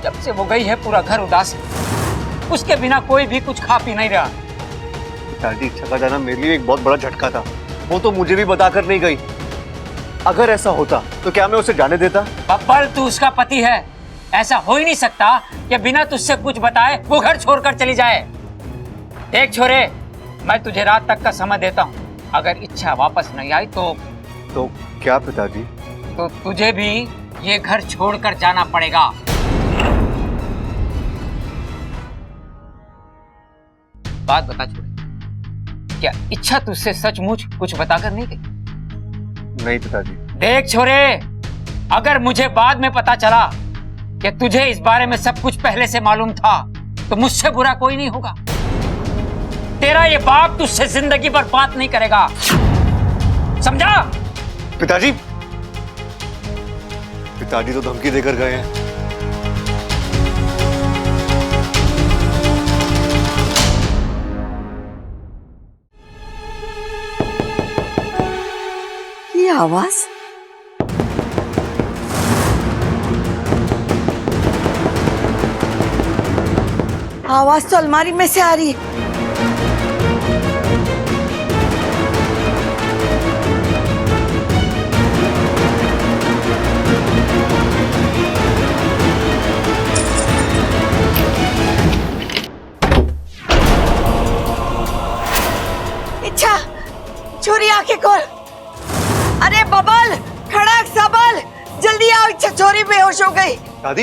जब से वो गई है पूरा घर उदास है, उसके बिना कोई भी कुछ खा पी नहीं रहा। पिताजी, इच्छा का जाना मेरे लिए एक बहुत बड़ा झटका था। वो तो मुझे भी बताकर नहीं गई। अगर ऐसा होता तो क्या मैं उसे जाने देता? बब्बल, तू उसका पति है, ऐसा हो ही नहीं सकता कि बिना तुझसे कुछ बताए वो घर छोड़कर चली जाए। देख छोरे, मैं तुझे रात तक का समय देता हूँ, अगर इच्छा वापस नहीं आई तो क्या पिताजी? तो तुझे भी ये घर छोड़कर जाना पड़ेगा। बात बता छोरे, क्या इच्छा तुझसे सचमुच कुछ बताकर नहीं गई? नहीं पिताजी। देख छोरे, अगर मुझे बाद में पता चला कि तुझे इस बारे में सब कुछ पहले से मालूम था, तो मुझसे बुरा कोई नहीं होगा। तेरा ये बाप तुझसे जिंदगी भर बात नहीं करेगा, समझा? पिताजी, पिताजी तो धमकी देकर गए हैं। ये आवाज, आवाज तो अलमारी में से आ रही है। इच्छा, छोरी आंखें खोल। अरे बबल, खड़क सबल, जल्दी आओ, इच्छा छोरी बेहोश हो गई। दादी,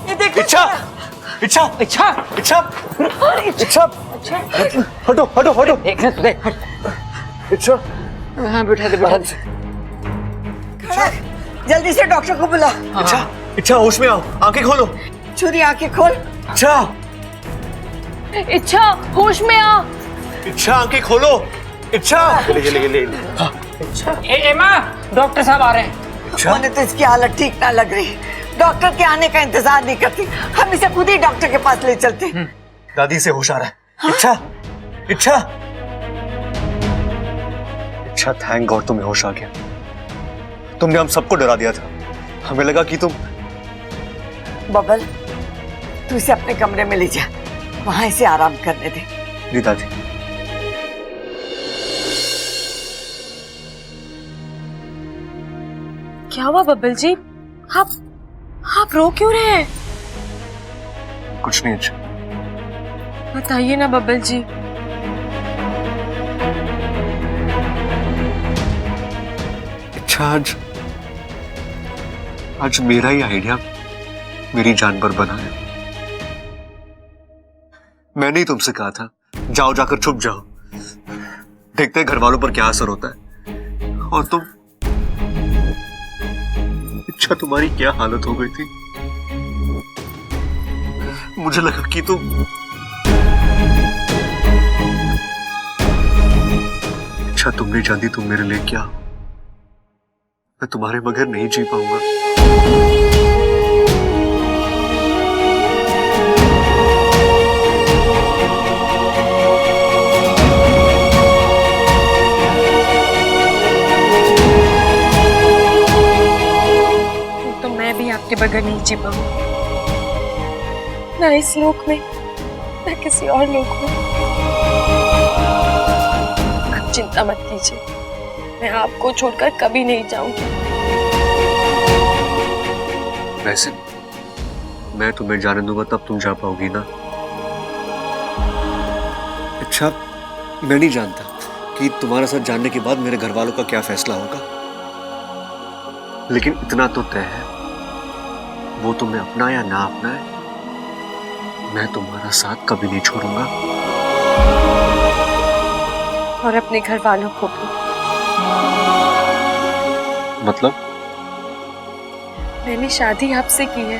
ये देखो। इच्छा, इच्छा, इच्छा, इच्छा, इच्छा, हटो, हटो, हटो। देखने तो देख। इच्छा, हाँ बैठा दे, बैठा दे। खड़क, जल्दी से डॉक्टर को बुला। इच्छा, इच्छा होश में आओ, आंखें खोलो। छोरी आंखें खोल। इच्छा, इच्छा होश में आ। इच्छा आंखें खोलो। इच्छा एमा, डॉक्टर साहब आ रहे हैं। मुझे तो इसकी हालत ठीक ना लग रही। डॉक्टर के आने का इंतजार नहीं करती, हम इसे खुद ही डॉक्टर के पास ले चलते। दादी से होश आ रहा है। इच्छा, इच्छा, इच्छा, थैंक गॉड तुम्हें होश आ गया। तुमने हम सबको डरा दिया था। हमें लगा कि तुम। बबल, तू इसे अपने कमरे में ले जा, वहां इसे आराम करने दे। जी दादी। क्या हुआ बब्बल जी? आप रो क्यों रहे हैं? कुछ नहीं इच्छा। बताइए ना बब्बल जी। इच्छा, आज मेरा ही आइडिया मेरी जान पर बना है। मैंने ही तुमसे कहा था जाओ, जाकर छुप जाओ, देखते हैं घर वालों पर क्या असर होता है। और तुम। इच्छा, तुम्हारी क्या हालत हो गई थी। मुझे लगा कि तुम। इच्छा, तुम नहीं जानती तुम मेरे लिए क्या हो। मैं तुम्हारे बगैर नहीं जी पाऊंगा। तो मैं भी आपके बगैर नहीं जी पाऊंगी, ना इस लोक में ना किसी और लोक में। आप चिंता मत कीजिए, मैं आपको छोड़कर कभी नहीं जाऊंगी। वैसे मैं तुम्हें जाने दूंगा तब तुम जा पाओगी ना। अच्छा, मैं नहीं जानता कि तुम्हारे साथ जानने के बाद मेरे घर वालों का क्या फैसला होगा, लेकिन इतना तो तय है, वो तुम्हें अपना या ना अपना है, मैं तुम्हारा साथ कभी नहीं छोड़ूंगा। और अपने घर वालों को भी। मतलब? मैंने शादी आपसे की है,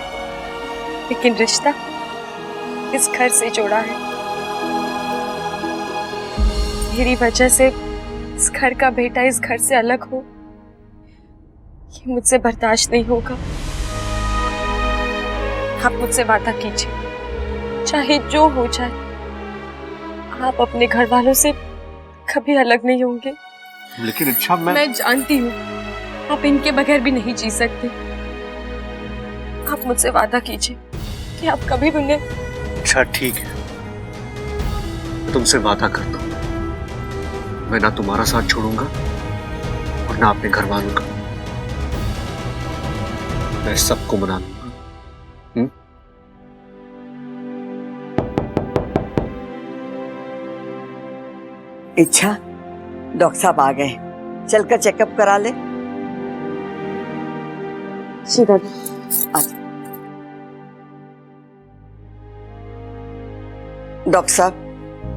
लेकिन रिश्ता इस घर से जोड़ा है। मेरी वजह से इस घर का बेटा इस घर से अलग हो, ये मुझसे बर्दाश्त नहीं होगा। आप मुझसे वादा कीजिए, चाहे जो हो जाए, आप अपने घर वालों से कभी अलग नहीं होंगे। लेकिन अच्छा, मैं जानती हूँ आप इनके बगैर भी नहीं जी सकते। आप मुझसे वादा कीजिए कि आप कभी भी उन्हें। अच्छा ठीक है, मैं तुमसे वादा करता हूँ, मैं ना तुम्हारा साथ छोड़ूंगा और ना अपने घर वालों का। मैं सबको मना लूंगा। इच्छा, डॉक्टर साहब आ गए, चलकर चेकअप करा ले। सीधा डॉक्टर साहब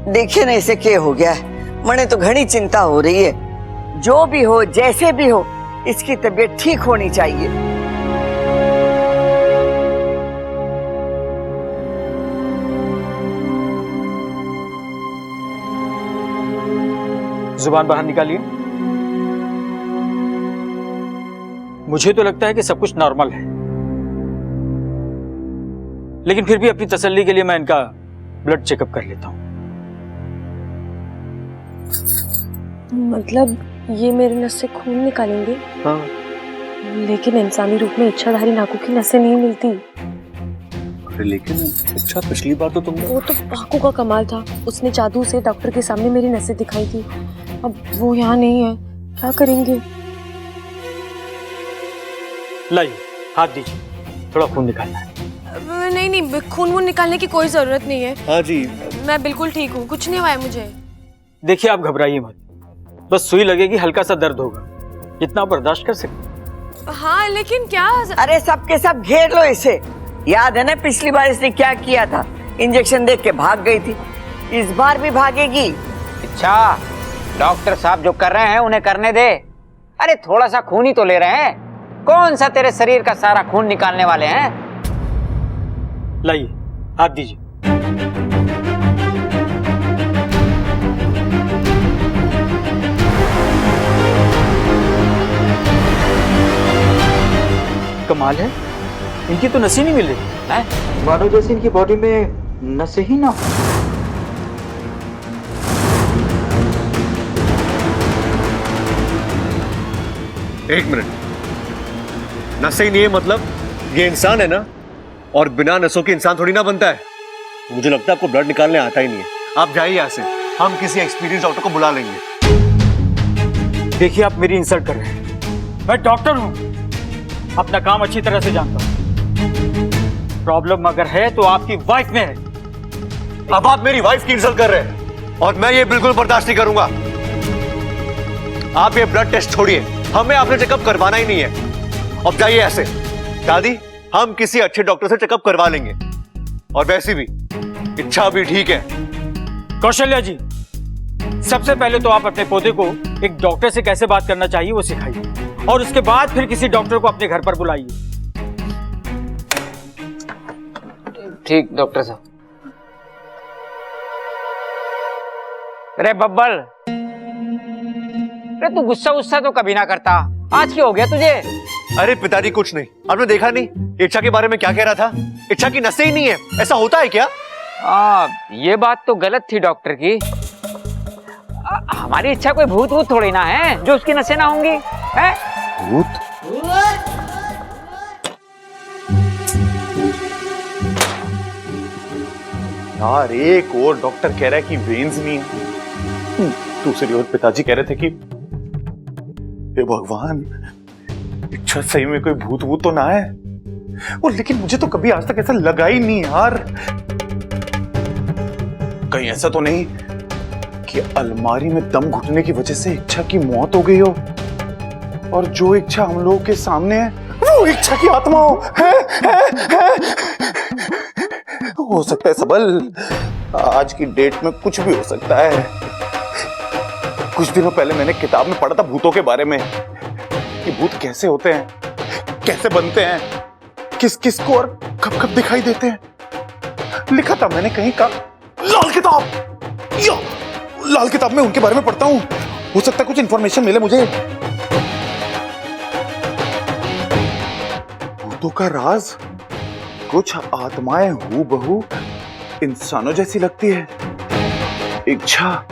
देखिए ना, इसे क्या हो गया है। मने तो घनी चिंता हो रही है। जो भी हो, जैसे भी हो, इसकी तबीयत ठीक होनी चाहिए। जुबान बाहर निकालिए। मुझे तो लगता है कि सब कुछ नॉर्मल है, लेकिन फिर भी अपनी तसल्ली के लिए मैं इनका ब्लड चेकअप कर लेता हूं। मतलब ये मेरे नस से खून निकालेंगे? हाँ। लेकिन इंसानी रूप में इच्छाधारी नागों की नसें नहीं मिलती। अरे लेकिन अच्छा, पिछली बार तो तुमने। वो तो पाकू का कमाल था, उसने जादू से डॉक्टर के सामने मेरी नसें दिखाई थी। अब वो यहाँ नहीं है, क्या करेंगे? लाइए, हाथ दीजिए, थोड़ा खून निकालना है। नहीं नहीं, खून वून निकालने की कोई जरूरत नहीं है। हाँ जी, मैं बिल्कुल ठीक हूँ, कुछ नहीं हुआ है मुझे। देखिए आप घबराइए मत, बस सुई लगेगी, हल्का सा दर्द होगा, इतना बर्दाश्त कर सकते। हाँ लेकिन क्या? अरे सबके सब घेर लो इसे। याद है ना पिछली बार इसने क्या किया था? इंजेक्शन देख के भाग गई थी, इस बार भी भागेगी। अच्छा, डॉक्टर साहब जो कर रहे हैं उन्हें करने दे। अरे थोड़ा सा खून ही तो ले रहे हैं, कौन सा तेरे शरीर का सारा खून निकालने वाले हैं? लाइए, हाथ दीजिए। कमाल है, इनकी तो नसें नहीं मिल रही हैं। मानो जैसे इनकी बॉडी में नसें ही ना हो। एक मिनट, नसें ही नहीं है मतलब ये इंसान है ना, और बिना नसों के इंसान थोड़ी ना बनता है। मुझे लगता है आपको ब्लड निकालने आता ही नहीं है। आप जाइए यहाँ से, हम किसी एक्सपीरियंस डॉक्टर को बुला लेंगे। देखिए आप मेरी इंसल्ट कर रहे हैं, मैं डॉक्टर हूं, अपना काम अच्छी तरह से जानता हूं। प्रॉब्लम अगर है तो आपकी वाइफ में है। अब आप मेरी वाइफ की इंसल्ट कर रहे हैं और मैं ये बिल्कुल बर्दाश्त नहीं करूंगा। आप ये ब्लड टेस्ट छोड़िए, हमें आपने चेकअप करवाना ही नहीं है। अब जाइए ऐसे। दादी, हम किसी अच्छे डॉक्टर से चेकअप करवा लेंगे, और वैसे भी इच्छा भी ठीक है। कौशल्या जी, सबसे पहले तो आप अपने पोते को एक डॉक्टर से कैसे बात करना चाहिए वो सिखाइए, और उसके बाद फिर किसी डॉक्टर को अपने घर पर बुलाइए। ठीक डॉक्टर साहब। अरे बब्बल, अरे तू गुस्सा गुस्सा तो कभी ना करता, आज क्या हो गया तुझे? अरे पिताजी कुछ नहीं, आपने देखा नहीं इच्छा के बारे में क्या कह रहा था? इच्छा की नसें ही नहीं है, ऐसा होता है क्या? ये बात तो गलत थी डॉक्टर की। हमारी इच्छा कोई भूत भूत थोड़ी ना है जो उसकी नसें ना होंगी, है? भूत? यार एक और डॉक्टर कह रहा है कि वेन्स नहीं है, दूसरी ओर पिताजी कह रहे थे कि हे भगवान, इच्छा सही में कोई भूत भूत तो ना है। और लेकिन मुझे तो कभी आज तक ऐसा लगा ही नहीं यार। कहीं ऐसा तो नहीं कि अलमारी में दम घुटने की वजह से इच्छा की मौत हो गई हो, और जो इच्छा हम लोगों के सामने है वो इच्छा की आत्मा हो। है? हो सकता है सबल, आज की डेट में कुछ भी हो सकता है। कुछ दिनों पहले मैंने किताब में पढ़ा था भूतों के बारे में, कि भूत कैसे होते हैं, कैसे बनते हैं, किस किस को और कब कब दिखाई देते हैं। लिखा था मैंने कहीं का, लाल किताब, यो लाल किताब में उनके बारे में पढ़ता हूं, हो सकता है कुछ इंफॉर्मेशन मिले मुझे। भूतों का राज, कुछ आत्माएं हूबहू इंसानों जैसी लगती है, इच्छा,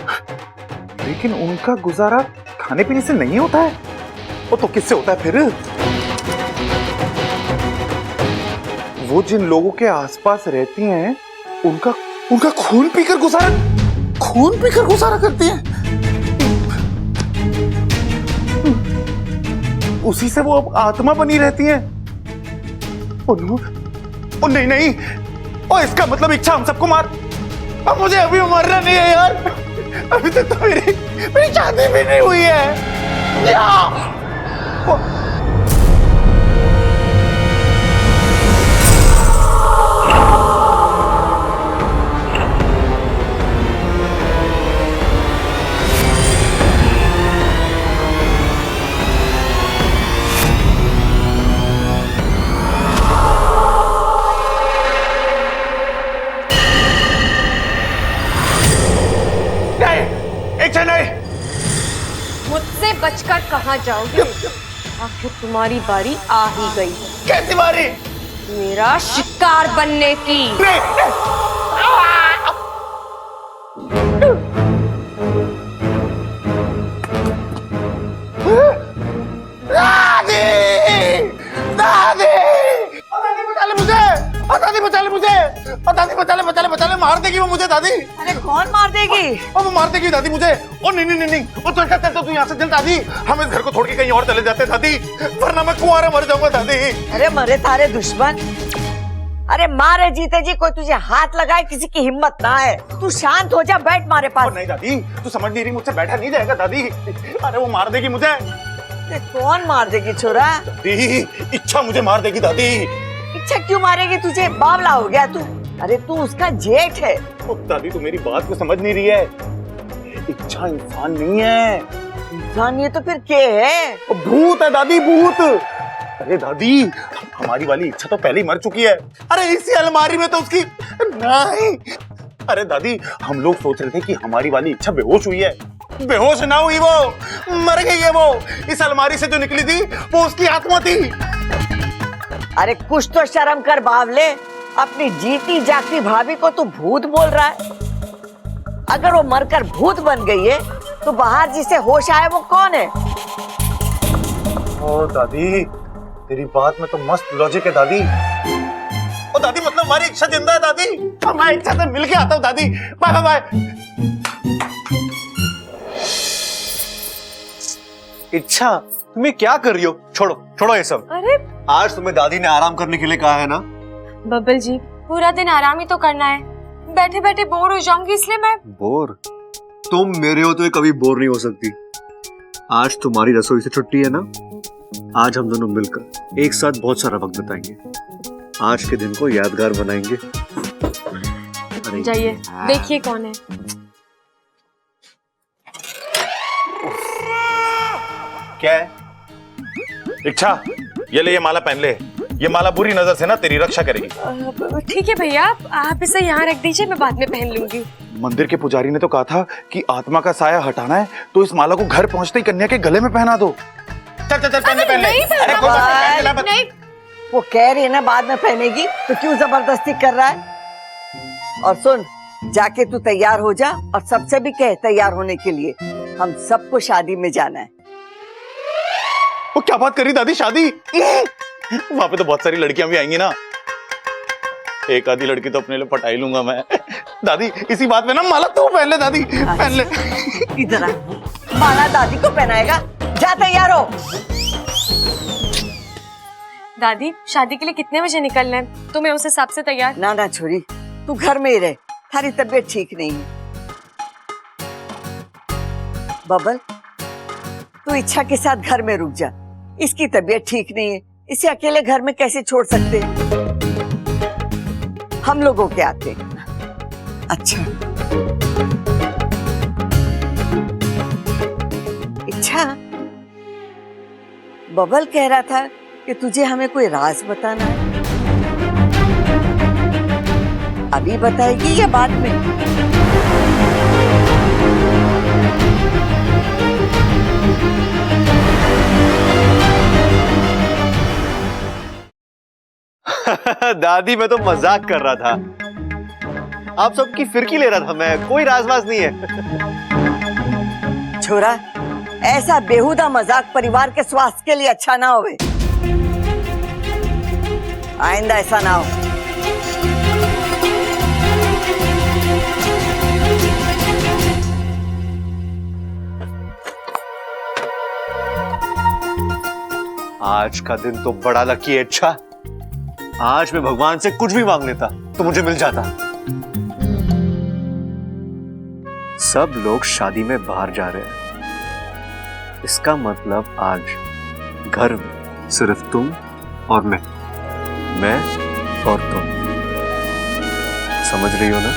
लेकिन उनका गुजारा खाने पीने से नहीं होता है। वो तो किससे होता है फिर? वो जिन लोगों के आसपास रहती हैं, उनका खून पीकर गुजारा करती हैं। उसी से वो आत्मा बनी रहती हैं। ओ नहीं, और इसका मतलब इच्छा हम सबको मार। अब मुझे अभी मरना नहीं है यार, अभी तक तो मेरी शादी भी नहीं हुई है। मुझसे बचकर कहाँ जाओगे? आखिर तुम्हारी बारी आ ही गई। कैसी बारी? मेरा शिकार बनने की। बचा ले, मार देगी वो मुझे दादी। अरे कौन मार देगी? वो मार देगी दादी मुझे। ओ नहीं, वो तो कहते तू यहाँ से चल दादी, हम इस घर को छोड़ के कहीं और चले जाते दादी, वरना मैं कुंवारा मर जाऊंगा दादी। अरे मरे तारे दुश्मन, अरे मारे जीते जी कोई तुझे हाथ लगाए किसी की हिम्मत ना है। तू शांत हो जा, बैठ मारे पास। नहीं दादी, तू समझ नहीं रही, मुझसे बैठा नहीं जाएगा दादी। अरे वो मार देगी मुझे। कौन मार देगी छोरा? दादी, इच्छा मुझे मार देगी दादी। इच्छा क्यों मारेगी तुझे? बावला हो गया तू? अरे तू उसका जेठ है। दादी तू मेरी बात को समझ नहीं रही है, इच्छा इंसान नहीं है। इंसान ये तो फिर क्या है? भूत है दादी, भूत। अरे दादी, हमारी वाली इच्छा तो पहले ही मर चुकी है। अरे इसी अलमारी में तो उसकी नहीं। अरे दादी, हम लोग सोच रहे थे कि हमारी वाली इच्छा बेहोश हुई है। बेहोश ना हुई, वो मर गई है। वो इस अलमारी से जो निकली थी वो उसकी आत्मा थी। अरे कुछ तो शर्म कर बावले, अपनी जीती जागती भाभी को तू भूत बोल रहा है। अगर वो मरकर भूत बन गई है तो बाहर जिसे होश आए वो कौन है? ओ दादी, तेरी बात में तो मस्त लॉजिक है दादी। ओ दादी, मतलब हमारी इच्छा जिंदा है दादी। हमारी इच्छा से मिलके आता हूँ दादी। Bye bye bye. इच्छा, तुम्हें क्या कर रही हो? छोड़ो छोड़ो ये सब। अरे आज तुम्हें दादी ने आराम करने के लिए कहा है ना। बब्बल जी, पूरा दिन आराम ही तो करना है, बैठे बैठे बोर हो जाऊंगी इसलिए मैं। बोर? तुम मेरे हो तो ये कभी बोर नहीं हो सकती। आज तुम्हारी रसोई से छुट्टी है ना, आज हम दोनों मिलकर एक साथ बहुत सारा वक्त बिताएंगे। आज के दिन को यादगार बनाएंगे। अरे जाइए, देखिए कौन है। क्या है? इच्छा, ये ले, ये माला पहन ले। ये माला बुरी नजर से ना तेरी रक्षा करेगी। ठीक है भैया, आप इसे यहाँ रख दीजिए, मैं बाद में पहन लूंगी। मंदिर के पुजारी ने तो कहा था कि आत्मा का साया हटाना है तो इस माला को घर पहुंचते ही कन्या के गले में पहना दो। चल चल चल, पहन ले पहन ले। अरे कोई बात नहीं। वो कह रही है ना बाद में पहनेगी, तो क्यों जबरदस्ती कर रहा है? और सुन, जाके तू तैयार हो जा और सबसे भी कह तैयार होने के लिए। हम सबको शादी में जाना है। वो क्या बात करी दादी, शादी? वहां पे तो बहुत सारी लड़कियां भी आएंगी ना। एक आधी लड़की तो अपने लिए पटाई लूंगा मैं। दादी, इसी बात में ना माला तू पहन ले दादी, पहन ले। इधर आ, माला दादी को पहनाएगा। जा तैयार हो। दादी, शादी के लिए कितने बजे निकलना है? तो मैं उस हिसाब से तैयार। ना ना छोरी, तू घर में ही रह, थारी तबीयत ठीक नहीं है। बबल, तू इच्छा के साथ घर में रुक जा। इसकी तबीयत ठीक नहीं है, इसे अकेले घर में कैसे छोड़ सकते हैं? हम लोगों के आते। अच्छा इच्छा, बबल कह रहा था कि तुझे हमें कोई राज बताना है। अभी बताएगी या बाद में? दादी, मैं तो मजाक कर रहा था। आप सबकी फिरकी ले रहा था मैं, कोई राजवाज नहीं है। छोरा, ऐसा बेहुदा मजाक परिवार के स्वास्थ्य के लिए अच्छा ना होवे। आइंदा ऐसा ना हो। आज का दिन तो बड़ा लकी है। अच्छा, आज मैं भगवान से कुछ भी मांग लेता तो मुझे मिल जाता। सब लोग शादी में बाहर जा रहे हैं, इसका मतलब आज घर में सिर्फ तुम और मैं और तुम। समझ रही हो ना?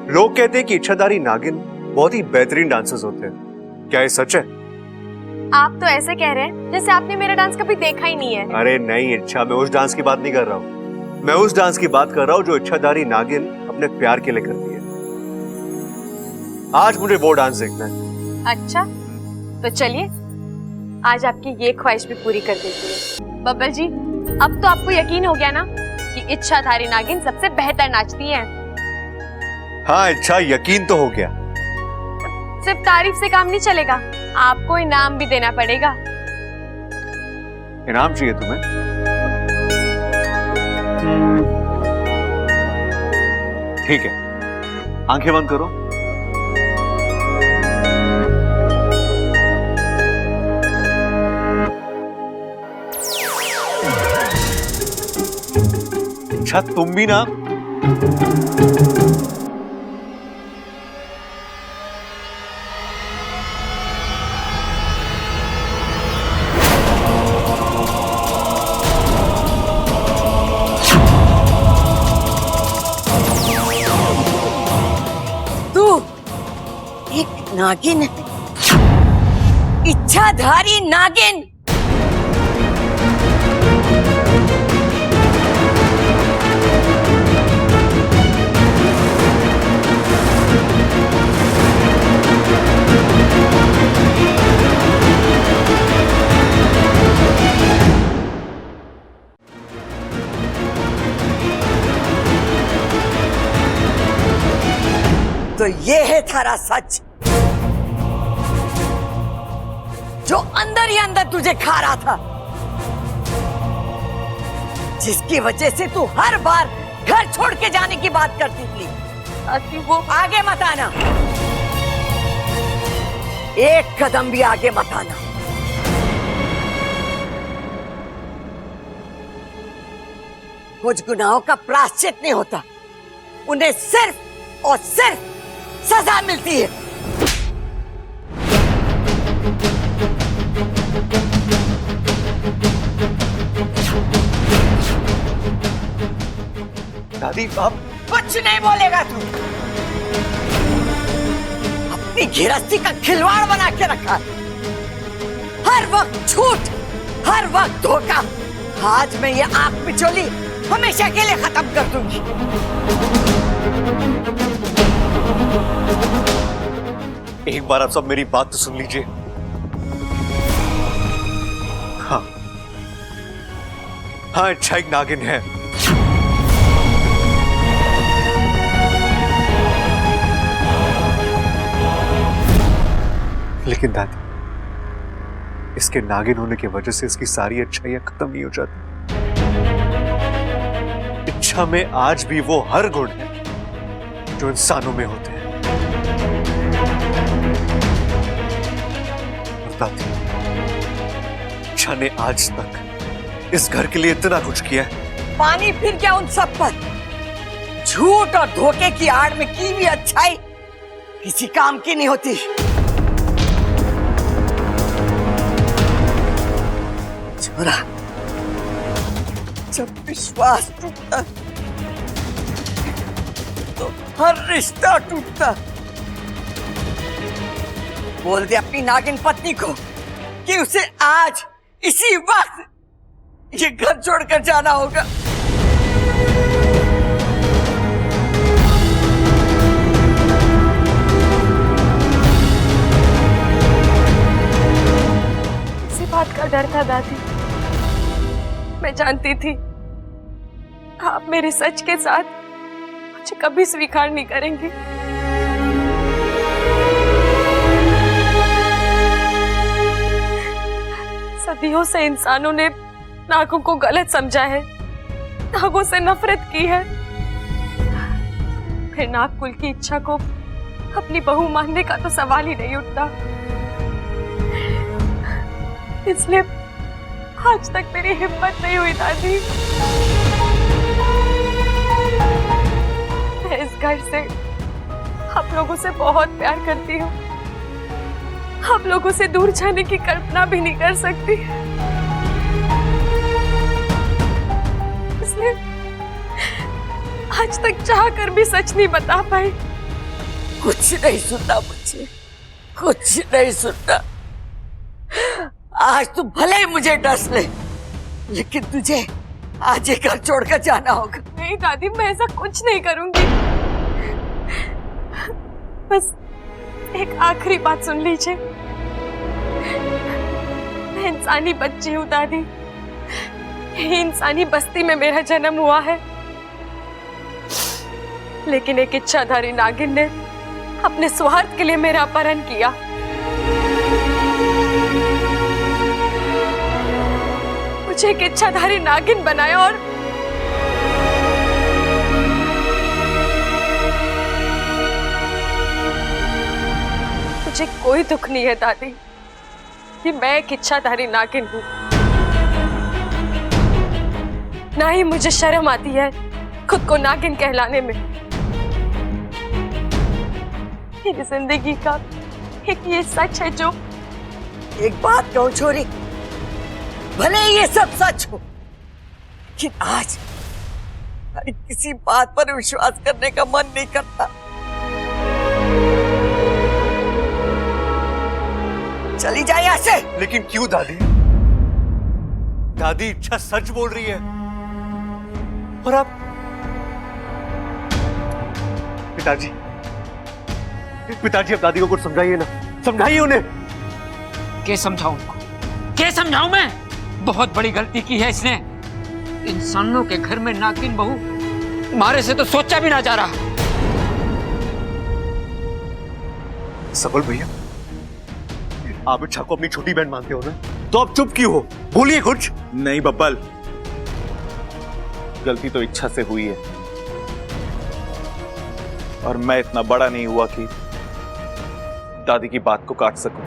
लोग कहते हैं कि इच्छाधारी नागिन बहुत ही बेहतरीन डांसर्स होते हैं। क्या ये सच है? आप तो ऐसे कह रहे हैं जैसे आपने मेरा डांस कभी देखा ही नहीं है। अरे नहीं इच्छा, मैं उस डांस की बात नहीं कर रहा हूँ। मैं उस डांस की बात कर रहा हूँ जो इच्छाधारी नागिन अपने प्यार के लिए करती है। आज मुझे वो डांस देखना है। अच्छा, तो चलिए आज आपकी ये ख्वाहिश भी पूरी कर देती है। बब्बर जी, अब तो आपको यकीन हो गया ना कि इच्छाधारी नागिन सबसे बेहतर नाचती है। हाँ इच्छा, यकीन तो हो गया। सिर्फ तारीफ से काम नहीं चलेगा, आपको इनाम भी देना पड़ेगा। इनाम चाहिए तुम्हें? ठीक है, आंखें बंद करो। अच्छा तुम भी ना। एक नागिन, इच्छाधारी नागिन। तो ये है थारा सच जो अंदर ही अंदर तुझे खा रहा था, जिसकी वजह से तू हर बार घर छोड़ के जाने की बात करती थी। वो आगे मत आना, एक कदम भी आगे मत आना। कुछ गुनाहों का प्रायश्चित नहीं होता, उन्हें सिर्फ और सिर्फ सजा मिलती है। दादी आप कुछ नहीं बोलेगा तू। अपनी गिरस्ती का खिलवाड़ बना के रखा है। हर वक्त झूठ, हर वक्त धोखा। आज मैं ये आंख पिचोली हमेशा के लिए खत्म कर दूंगी। एक बार आप सब मेरी बात तो सुन लीजिए। हाँ हाँ, इच्छा एक नागिन है। लेकिन दादी, इसके नागिन होने की वजह से इसकी सारी अच्छाइयां खत्म नहीं हो जाती। इच्छा में आज भी वो हर गुण है जो इंसानों में होते हैं। दादी, इच्छा ने आज तक इस घर के लिए इतना कुछ किया है। पानी फिर क्या उन सब पर? झूठ और धोखे की आड़ में की भी अच्छाई किसी काम की नहीं होती। छोरा, जब विश्वास टूटता तो हर रिश्ता टूटता। बोल दे अपनी नागिन पत्नी को कि उसे आज इसी वक्त ये घर छोड़कर जाना होगा। इसी बात का डर था दादी। मैं जानती थी आप मेरे सच के साथ मुझे कभी स्वीकार नहीं करेंगी। सदियों से इंसानों ने नागों को गलत समझा है, नागों से नफरत की है। फिर नाग कुल की इच्छा को अपनी बहू मानने का तो सवाल ही नहीं उठता। इसलिए आज तक मेरी हिम्मत नहीं हुई दादी। मैं इस घर से आप लोगों से बहुत प्यार करती हूँ। आप लोगों से दूर जाने की कल्पना भी नहीं कर सकती। इसलिए आज तक चाह कर भी सच नहीं बता पाई। कुछ नहीं सुनना मुझे, कुछ नहीं सुनना। आज तू भले ही मुझे डस ले, लेकिन तुझे आज ये घर छोड़कर जाना होगा। नहीं दादी, मैं ऐसा कुछ नहीं करूंगी। बस एक आखिरी बात सुन लीजिए। मैं इंसानी बच्ची हूँ दादी, यही इंसानी बस्ती में मेरा जन्म हुआ है। लेकिन एक इच्छाधारी नागिन ने अपने स्वार्थ के लिए मेरा अपहरण किया। मुझे एक इच्छाधारी नागिन बनाया और मुझे कोई दुख नहीं है दादी कि मैं एक इच्छाधारी नागिन हूं। ना ही मुझे शर्म आती है खुद को नागिन कहलाने में। मेरी जिंदगी का एक ये सच है जो एक बात कहूं छोरी, भले ही ये सब सच हो, लेकिन आज किसी बात पर विश्वास करने का मन नहीं करता। चली जाए यहाँ से। लेकिन क्यों दादी? दादी इच्छा सच बोल रही है। और आप पिताजी, पिताजी अब दादी को कुछ समझाइए ना, समझाइए उन्हें। क्या समझाऊं उनको? क्या समझाऊं मैं? बहुत बड़ी गलती की है इसने। इंसानों के घर में नागिन बहू मारे से तो सोचा भी ना जा रहा। सबल भैया, आप इच्छा को अपनी छोटी बहन मानते हो ना, तो आप चुप क्यों हो? बोलिए कुछ। नहीं बब्बल, गलती तो इच्छा से हुई है, और मैं इतना बड़ा नहीं हुआ कि दादी की बात को काट सकूं।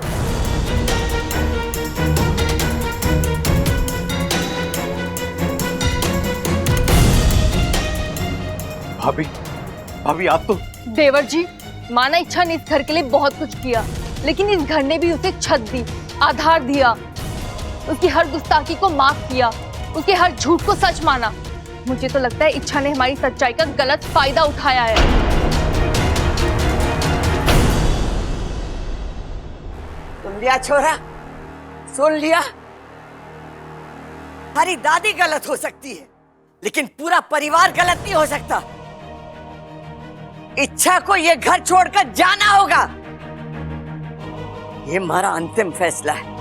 भाभी, भाभी आप तो। देवर जी, माना इच्छा ने इस घर के लिए बहुत कुछ किया, लेकिन इस घर ने भी उसे छत दी, आधार दिया, उसकी हर गुस्ताखी को माफ किया, उसके हर झूठ को सच माना। मुझे तो लगता है इच्छा ने हमारी सच्चाई का गलत फायदा उठाया है। सुन लिया छोरा, सुन लिया। हमारी दादी गलत हो सकती है, लेकिन पूरा परिवार गलत नहीं हो सकता। इच्छा को ये घर छोड़कर जाना होगा, ये हमारा अंतिम फैसला है।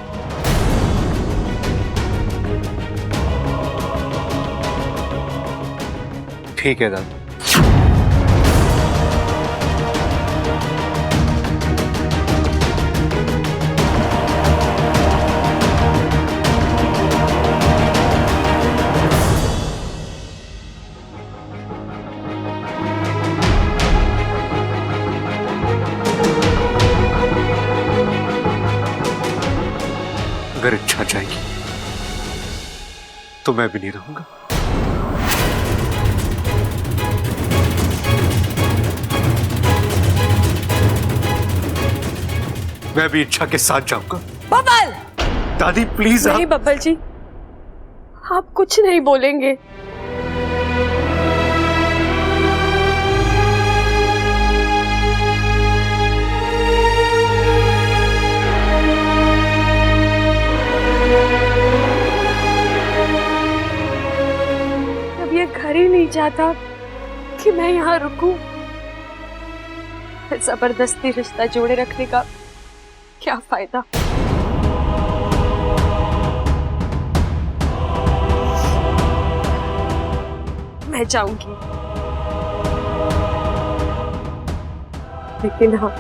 ठीक है दादी। अगर इच्छा जाएगी तो मैं भी नहीं रहूंगा। मैं भी इच्छा के साथ जाऊंगा। बब्बल! दादी प्लीज। नहीं बब्बल जी, आप कुछ नहीं बोलेंगे। अब ये घर ही नहीं चाहता कि मैं यहाँ रुकूं। जबरदस्ती रिश्ता जोड़े रखने का क्या फायदा? मैं जाऊंगी, लेकिन हाँ,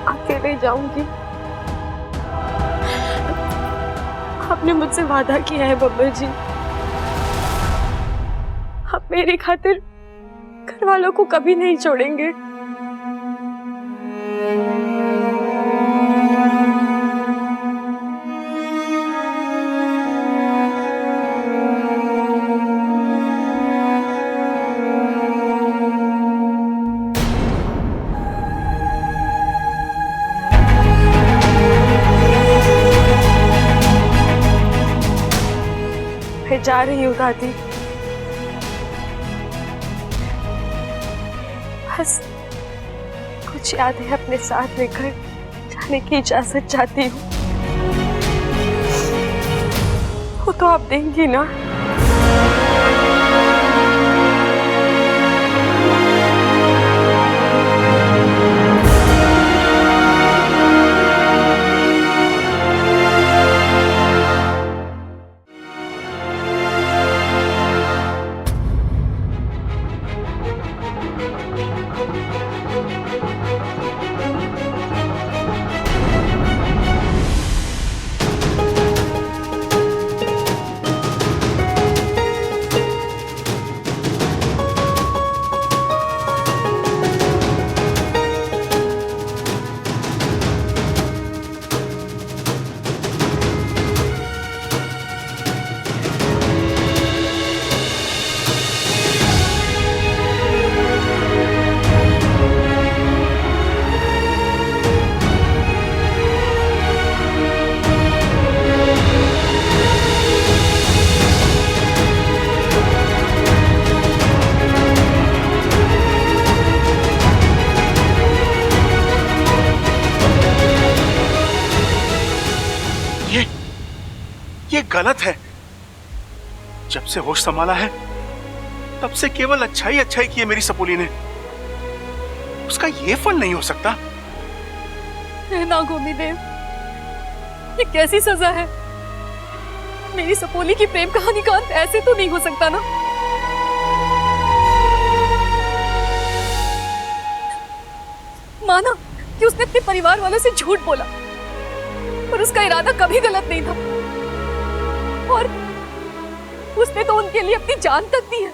अकेले जाऊंगी। आपने मुझसे वादा किया है बब्बर जी, आप मेरी खातिर घर वालों को कभी नहीं छोड़ेंगे। मैं जा रही हूँ दादी, बस कुछ यादें अपने साथ लेकर जाने की इजाजत चाहती हूँ। वो तो आप देंगी ना? ये गलत है। जब से होश संभाला है तब से केवल अच्छा ही की है मेरी सपोली ने। उसका ये फल नहीं हो सकता। ना गोमीदेव, ये कैसी सजा है? मेरी सपोली की प्रेम कहानी का अंत ऐसे तो नहीं हो सकता ना? माना कि उसने अपने परिवार वालों से झूठ बोला, पर उसका इरादा कभी गलत नहीं था और उसने तो उनके लिए अपनी जान तक दी है।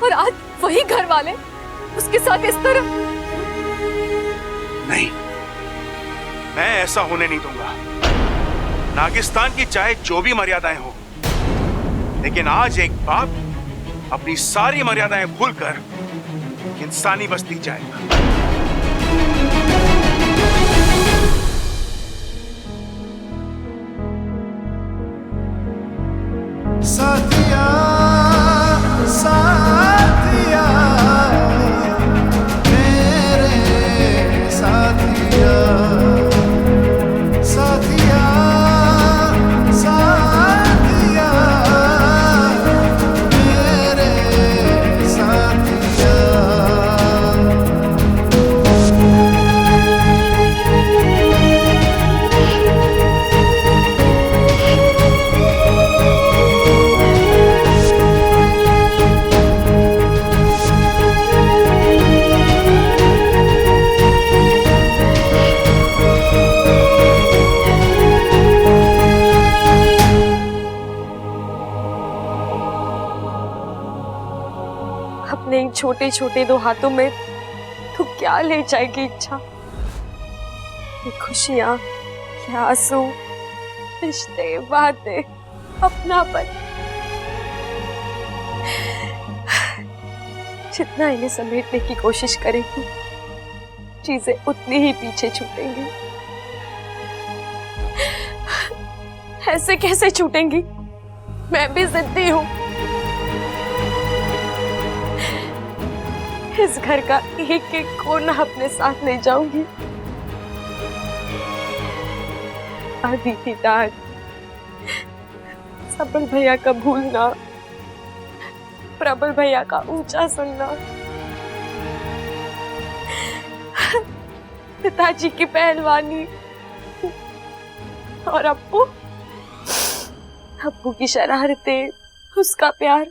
और आज वही घर वाले उसके साथ इस तरह। नहीं, मैं ऐसा होने नहीं दूंगा। नागिस्तान की चाहे जो भी मर्यादाएं हो, लेकिन आज एक बाप अपनी सारी मर्यादाएं भूलकर इंसानी बस्ती जाएगा। साथिया साथिया मेरे साथिया साथिया साथिया मेरे साथिया। अपने इन छोटे छोटे दो हाथों में तू क्या ले जाएगी इच्छा? ये खुशियां, ये आंसू, रिश्ते, बातें, अपनापन, जितना इन्हें समेटने की कोशिश करेगी चीजें उतनी ही पीछे छूटेंगी। ऐसे कैसे छूटेंगी? मैं भी जिद्दी हूं। इस घर का एक एक कोना अपने साथ ले जाऊंगी। आदि की दाद, सबल भैया का भूलना, प्रबल भैया का ऊंचा सुनना, पिताजी की पहलवानी और अप्पू की शरारतें, उसका प्यार,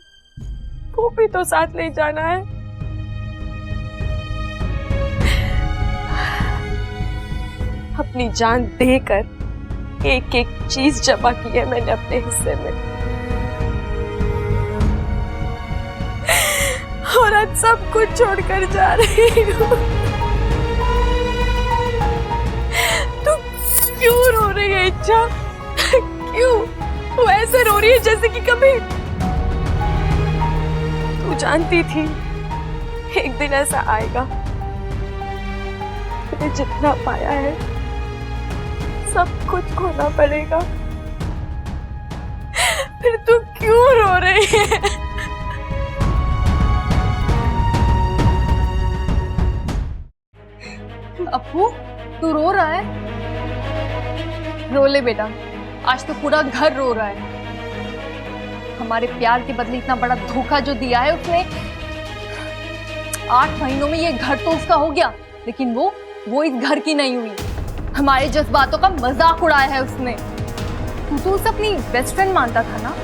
वो भी तो साथ ले जाना है। अपनी जान देकर एक एक चीज जमा की है मैंने अपने हिस्से में, और आज सब कुछ छोड़कर जा रही हूँ। तू क्यों रो रही है इच्छा? क्यों? वो ऐसे रो रही है जैसे कि कभी तू जानती थी एक दिन ऐसा आएगा। मैंने जितना पाया है सब कुछ खोना पड़ेगा। फिर तू क्यों रो रही है? अप्पू तू रो रहा है? रो ले बेटा, आज तो पूरा घर रो रहा है। हमारे प्यार के बदले इतना बड़ा धोखा जो दिया है उसने। 8 महीनों में ये घर तो उसका हो गया, लेकिन वो इस घर की नहीं हुई। हमारे जज्बातों का मजाक उड़ाया है उसने। तू तो उसे अपनी बेस्ट फ्रेंड मानता था ना?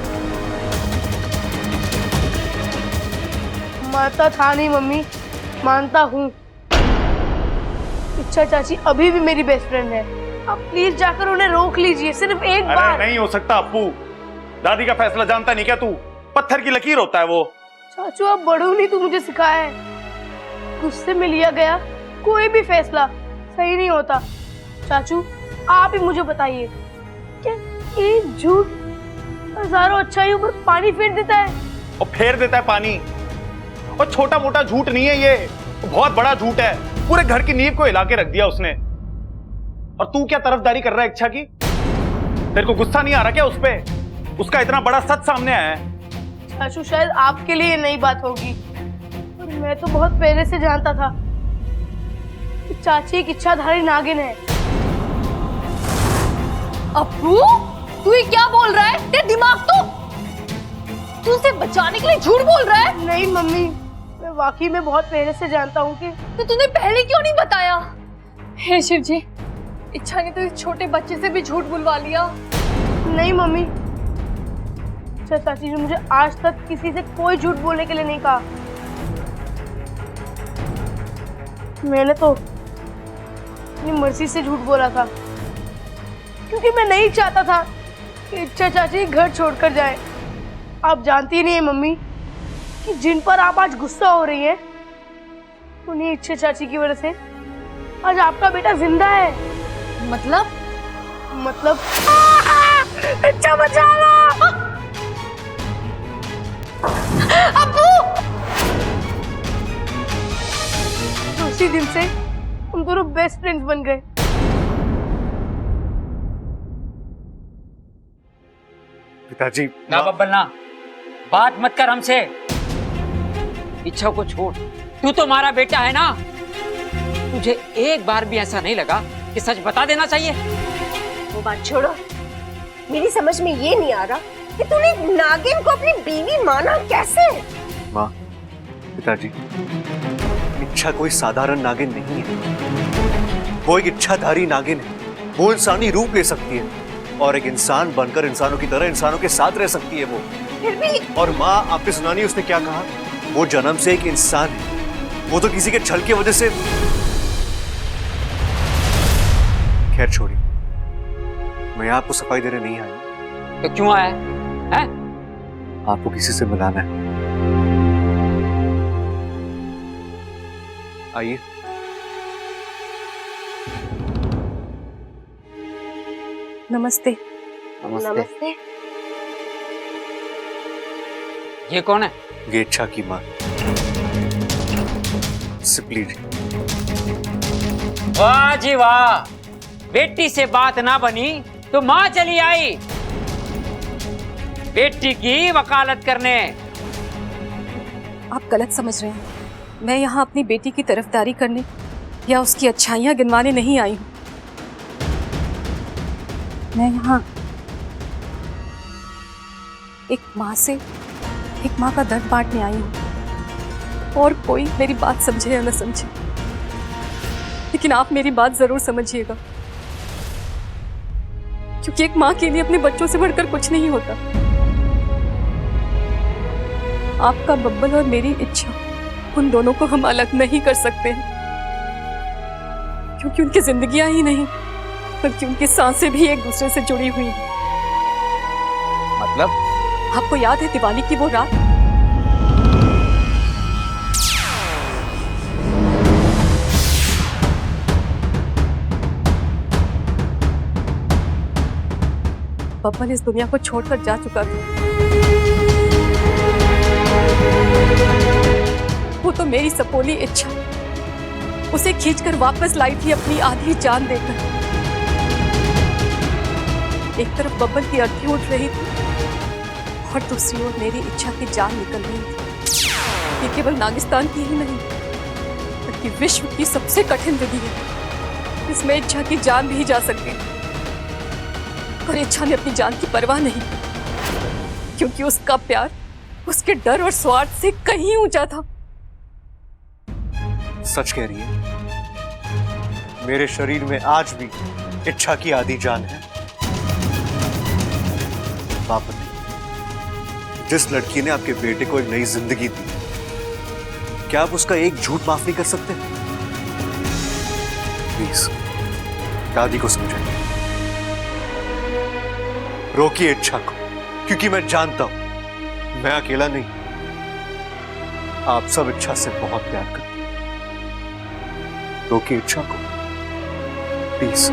मानता था नहीं मम्मी, मानता हूँ। इच्छा चाची अभी भी मेरी बेस्ट फ्रेंड है। आप प्लीज जाकर उन्हें रोक लीजिए, सिर्फ एक अरे बार। नहीं हो सकता अप्पू, दादी का फैसला जानता नहीं क्या तू? पत्थर की लकीर होता है वो। चाचू अब बड़ू नहीं, तू मुझे सिखाया है। गुस्से में लिया गया कोई भी फैसला सही नहीं होता। चाचू आप ही मुझे बताइए, क्या एक झूठ हजारों अच्छाइयों पर पानी फेर देता है? और फेर देता है पानी। और छोटा मोटा झूठ नहीं है ये, बहुत बड़ा झूठ है। पूरे घर की नींव को हिला के रख दिया उसने। और तू क्या तरफदारी कर रहा है इच्छा की? तेरे को गुस्सा नहीं आ रहा क्या उस पे? उसका इतना बड़ा सच सामने आया है। चाचू शायद आपके लिए नई बात होगी, पर मैं तो बहुत पहले से जानता था कि चाची एक इच्छाधारी नागिन है। अप्पू तू ये क्या बोल रहा है? तेरा दिमाग तू उसे बचाने के लिए झूठ बोल रहा है? नहीं मम्मी, मैं वाकई में बहुत पहले से जानता हूँ कि। तो तूने पहले क्यों नहीं बताया? हे शिव जी, इच्छा ने तो इस छोटे बच्चे से भी झूठ बुलवा लिया। नहीं मम्मी, अच्छा चाची ने मुझे आज तक किसी से कोई झूठ बोलने के लिए नहीं कहा। मैंने तो अपनी मर्जी से झूठ बोला था, क्योंकि मैं नहीं चाहता था कि इच्छा चाची घर छोड़कर जाए। आप जानती नहीं है मम्मी कि जिन पर आप आज गुस्सा हो रही हैं, उन्हीं इच्छा चाची की वजह से आज आपका बेटा जिंदा है। मतलब इच्छा बचाओ। अप्पू! उसी दिन से हम दोनों बेस्ट फ्रेंड्स बन गए। पिताजी ना बब्बल ना, बात मत कर हमसे। इच्छा को छोड़, तू तो हमारा बेटा है ना। तुझे एक बार भी ऐसा नहीं लगा कि सच बता देना चाहिए? वो बात छोड़ो, मेरी समझ में ये नहीं आ रहा कि तूने नागिन को अपनी बीवी माना कैसे? माँ, पिताजी, इच्छा कोई साधारण नागिन नहीं है। वो एक इच्छाधारी नागिन है। वो इंसानी रूप ले सकती है और एक इंसान बनकर इंसानों की तरह इंसानों के साथ रह सकती है वो। फिर भी और माँ, आपने सुना नहीं उसने क्या कहा? वो जन्म से एक इंसान है, वो तो किसी के छल की वजह से। खैर छोड़िए, मैं आपको सफाई देने नहीं आया। तो क्यों आया है? आपको किसी से मिलाना है। आइए। नमस्ते। नमस्ते। ये कौन है? ये इच्छा की माँ सिप्ली जी। वाह जी वाह, बेटी से बात ना बनी तो माँ चली आई बेटी की वकालत करने। आप गलत समझ रहे हैं। मैं यहाँ अपनी बेटी की तरफदारी करने या उसकी अच्छाइयाँ गिनवाने नहीं आई हूँ। मैं यहाँ एक माँ का दर्द बांटने आई हूँ। और कोई मेरी बात समझे या न समझे, लेकिन आप मेरी बात जरूर समझिएगा, क्योंकि एक माँ के लिए अपने बच्चों से बढ़कर कुछ नहीं होता। आपका बब्बल और मेरी इच्छा, उन दोनों को हम अलग नहीं कर सकते हैं, क्योंकि उनकी जिंदगियां ही नहीं बल्कि उनकी सांसें भी एक दूसरे से जुड़ी हुई हैं। मतलब? आपको याद है दिवाली की वो रात? बब्बल इस दुनिया को छोड़कर जा चुका था। वो तो मेरी सपोली इच्छा उसे खींचकर वापस लाई थी अपनी आधी जान देकर। एक तरफ बब्बल की अर्थी उठ रही थी और दूसरी ओर मेरी इच्छा की जान निकल रही थी। ये केवल नागिस्तान की ही नहीं बल्कि विश्व की सबसे कठिन विधि है। इसमें इच्छा की जान भी जा सकती, पर इच्छा ने अपनी जान की परवाह नहीं की, क्योंकि उसका प्यार उसके डर और स्वार्थ से कहीं ऊंचा था। सच कह रही है, मेरे शरीर में आज भी इच्छा की आधी जान है। बापन, जिस लड़की ने आपके बेटे को एक नई जिंदगी दी, क्या आप उसका एक झूठ माफ नहीं कर सकते? प्लीज दादी को समझाइए, रोकिए इच्छा को, क्योंकि मैं जानता हूं मैं अकेला नहीं, आप सब इच्छा से बहुत प्यार करते हैं। रोकिए इच्छा को प्लीज।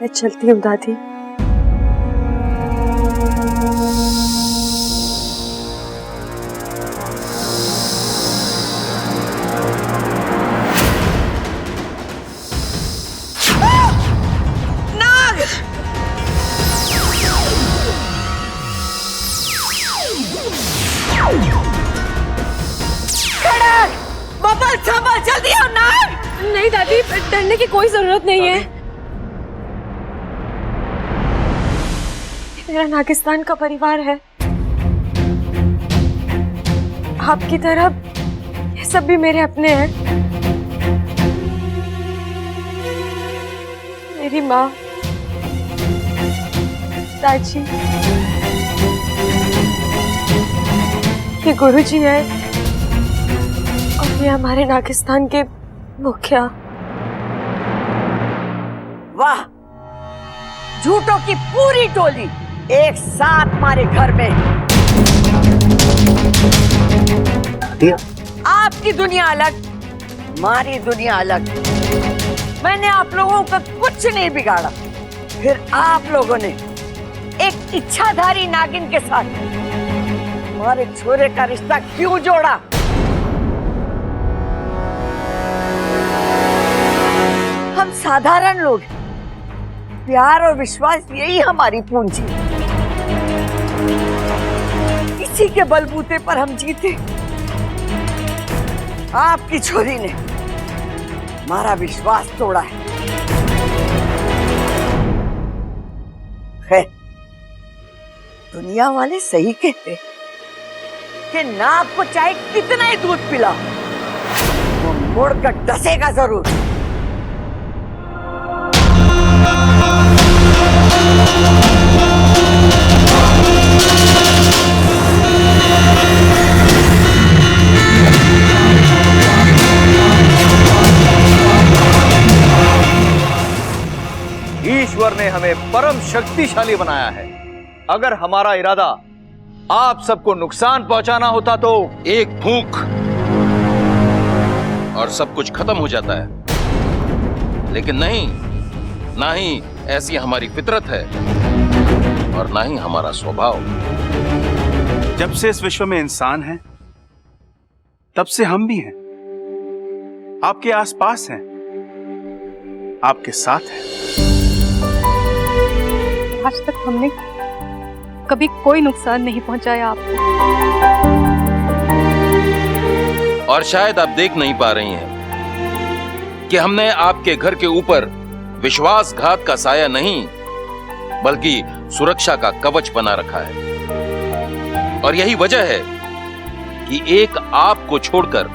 मैं चलती हूँ दादी। जल्दी आओ नाग। नहीं दादी, डरने की कोई जरूरत नहीं है। मेरा नागिस्तान का परिवार है, आपकी तरह ये सब भी मेरे अपने हैं। मेरी माँ, दादी, ये गुरुजी है और ये हमारे नागिस्तान के मुखिया। वाह, झूठों की पूरी टोली एक साथ हमारे घर में। आपकी दुनिया अलग, हमारी दुनिया अलग। मैंने आप लोगों का कुछ नहीं बिगाड़ा, फिर आप लोगों ने एक इच्छाधारी नागिन के साथ हमारे छोरे का रिश्ता क्यों जोड़ा? हम साधारण लोग, प्यार और विश्वास यही हमारी पूंजी। इसी के बलबूते पर हम जीते। आपकी छोरी ने हमारा विश्वास तोड़ा है। दुनिया वाले सही कहते कि नाग को चाहे कितना ही दूध पिला, वो मुड़कर डसेगा जरूर। ईश्वर ने हमें परम शक्तिशाली बनाया है। अगर हमारा इरादा आप सबको नुकसान पहुंचाना होता तो एक फूंक और सब कुछ खत्म हो जाता है, लेकिन नहीं, ना ही ऐसी हमारी फितरत है और ना ही हमारा स्वभाव। जब से इस विश्व में इंसान है, तब से हम भी हैं, आपके आसपास हैं, आपके साथ हैं। आज तक हमने कभी कोई नुकसान नहीं पहुंचाया आपको। और शायद आप देख नहीं पा रही हैं कि हमने आपके घर के ऊपर विश्वासघात का साया नहीं, बल्कि सुरक्षा का कवच बना रखा है। और यही वजह है कि एक आपको छोड़कर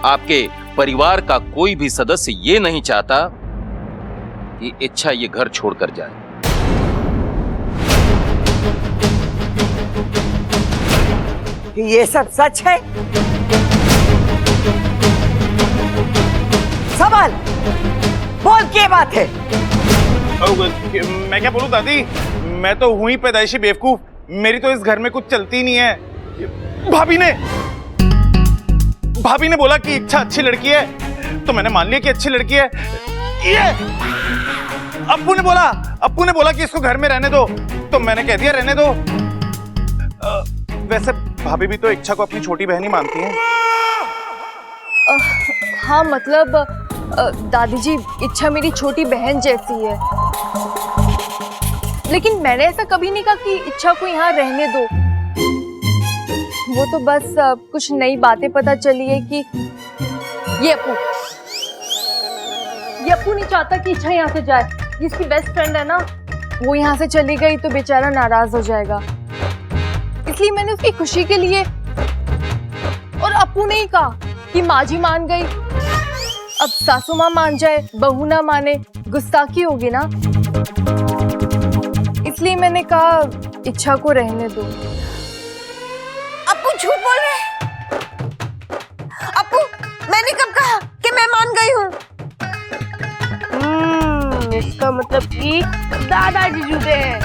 आपके परिवार का कोई भी सदस्य ये नहीं चाहता कि इच्छा ये घर छोड़कर जाए। ये सब सच है? सवाल बोल, क्या बात है? मैं क्या बोलूं दादी, मैं तो हुई पैदाइशी बेवकूफ, मेरी तो इस घर में कुछ चलती नहीं है। भाभी ने बोला कि इच्छा अच्छी लड़की है, तो मैंने मान लिया कि अच्छी लड़की है। ये अप्पू ने बोला कि इसको घर में रहने दो, तो मैंने कह दिया रहने दो। वैसे भाभी भी तो इच्छा को अपनी छोटी बहन ही मानती हैं। हाँ, मतलब दादी जी, इच्छा मेरी छोटी बहन जैसी है, लेकिन मैंने ऐसा कभी नहीं कहा कि इच्छा को यहाँ रहने दो। वो तो बस कुछ नई बातें पता चली है कि ये अपू नहीं चाहता कि इच्छा यहाँ से जाए। जिसकी बेस्ट फ्रेंड है ना, वो यहाँ से चली गई तो बेचारा नाराज हो जाएगा, इसलिए मैंने उसकी खुशी के लिए। और अपू ने ही कहा कि माँ जी मान गई, अब सासू माँ मान जाए, बहू ना माने, गुस्ताखी होगी ना, इसलिए मैंने कहा इच्छा को रहने दो। अपू झूठ बोल रहे हैं। अपू, मैंने कब कहा कि मैं मान गई हूँ? इसका मतलब कि दादाजी झूठे हैं।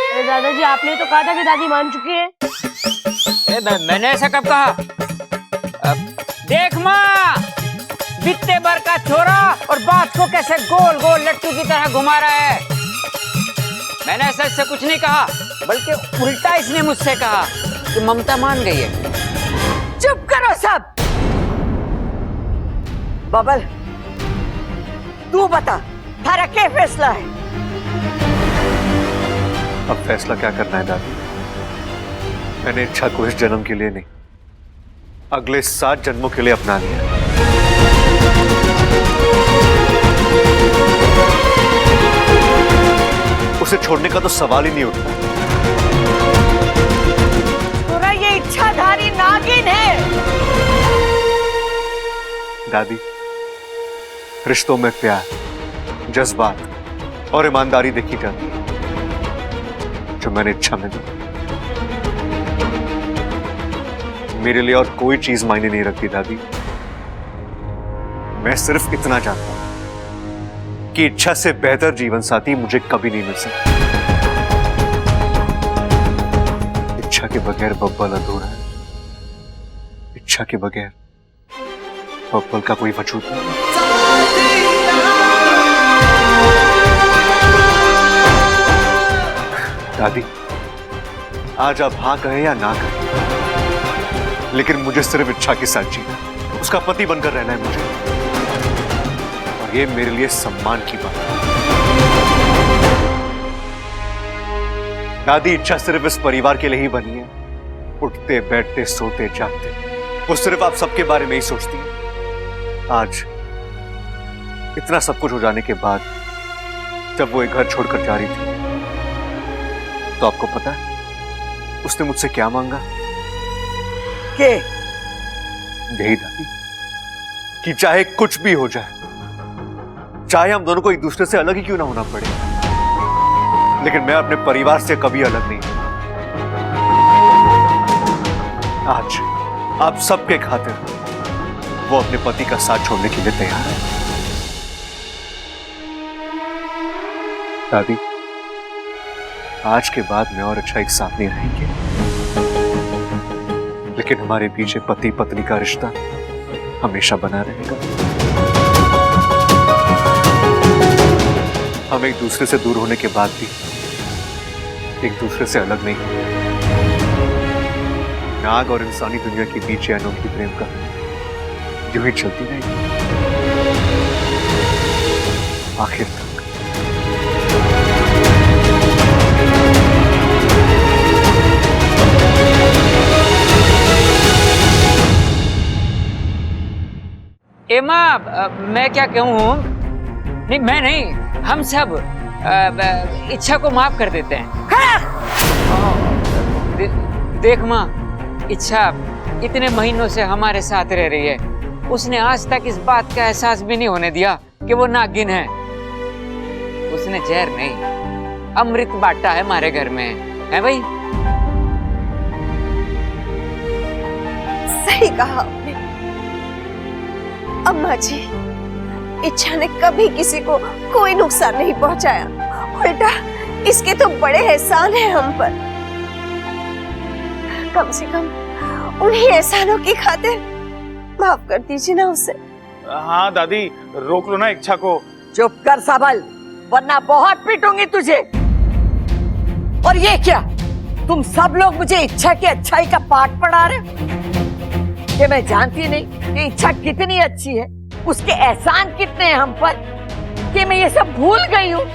अरे दादाजी, आपने तो कहा था कि दादी मान चुकी है। मैंने ऐसा कब कहा? देख माँ, बित्ते भर का छोरा और बात को कैसे गोल गोल लट्टू की तरह घुमा रहा है। मैंने ऐसा इससे कुछ नहीं कहा, बल्कि उल्टा इसने मुझसे कहा कि ममता मान गई है। चुप करो सब। बबल, तू बता, थारा क्या फैसला है? अब फैसला क्या करना है दादी? मैंने इच्छा को इस जन्म के लिए नहीं, अगले 7 जन्मों के लिए अपना लिया। उसे छोड़ने का तो सवाल ही नहीं उठता। पूरा ये इच्छाधारी नागिन है। दादी, रिश्तों में प्यार, जज्बात और ईमानदारी देखी जाती है, जो मैंने इच्छा में दी। मेरे लिए और कोई चीज मायने नहीं रखती दादी। मैं सिर्फ इतना जानता हूं कि इच्छा से बेहतर जीवन साथी मुझे कभी नहीं मिल सकता। इच्छा के बगैर बब्बल अधूरा है। इच्छा के बगैर बब्बल का कोई वजूद नहीं। दादी, आज आप हाँ कहें या ना कहें, लेकिन मुझे सिर्फ इच्छा के साथ जीना, उसका पति बनकर रहना है मुझे, और ये मेरे लिए सम्मान की बात है। दादी, इच्छा सिर्फ इस परिवार के लिए ही बनी है। उठते बैठते सोते जागते वो सिर्फ आप सबके बारे में ही सोचती है। आज इतना सब कुछ हो जाने के बाद जब वो एक घर छोड़कर जा रही थी, तो आपको पता है उसने मुझसे क्या मांगा? के? यही दादी, कि चाहे कुछ भी हो जाए, चाहे हम दोनों को एक दूसरे से अलग ही क्यों ना होना पड़े, लेकिन मैं अपने परिवार से कभी अलग नहीं। आज आप सबके खातिर वो अपने पति का साथ छोड़ने के लिए तैयार है। दादी, आज के बाद मैं और अच्छा एक साथ नहीं रहेंगे, लेकिन हमारे बीच पति पत्नी का रिश्ता हमेशा बना रहेगा। हम एक दूसरे से दूर होने के बाद भी एक दूसरे से अलग नहीं। नाग और इंसानी दुनिया के बीच अनोखी प्रेम का यूं ही चलती रहेगी आखिर तक। एमा, मैं क्या कहूँ? नहीं, मैं नहीं, हम सब इच्छा को माफ कर देते हैं। देख माँ, इच्छा इतने महीनों से हमारे साथ रह रही है, उसने आज तक इस बात का एहसास भी नहीं होने दिया कि वो नागिन है। उसने जहर नहीं, अमृत बांटा है हमारे घर में, है भाई? सही कहा आपने। अम्मा जी, इच्छा ने कभी किसी को कोई नुकसान नहीं पहुंचाया, उल्टा इसके तो बड़े एहसान है हम पर। कम से कम उन्हीं एहसानों की खातिर माफ कर दीजिए ना उसे। हाँ दादी, रोक लो ना इच्छा को। चुप कर सबल, वरना बहुत पीटूंगी तुझे। और ये क्या, तुम सब लोग मुझे इच्छा की अच्छाई का पाठ पढ़ा रहे हो? कि मैं जानती नहीं कि इच्छा कितनी अच्छी है? उसके एहसान कितने हैं हम पर कि मैं ये सब भूल गई हूँ?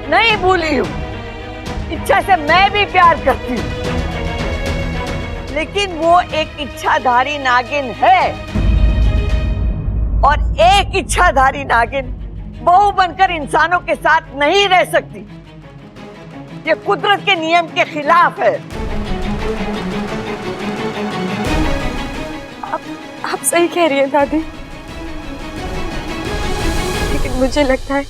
नहीं भूली हूँ। इच्छा से मैं भी प्यार करती हूँ, लेकिन वो एक इच्छाधारी नागिन है, और एक इच्छाधारी नागिन बहू बनकर इंसानों के साथ नहीं रह सकती। ये कुदरत के नियम के खिलाफ है। आप सही कह रही हैं दादी, लेकिन मुझे लगता है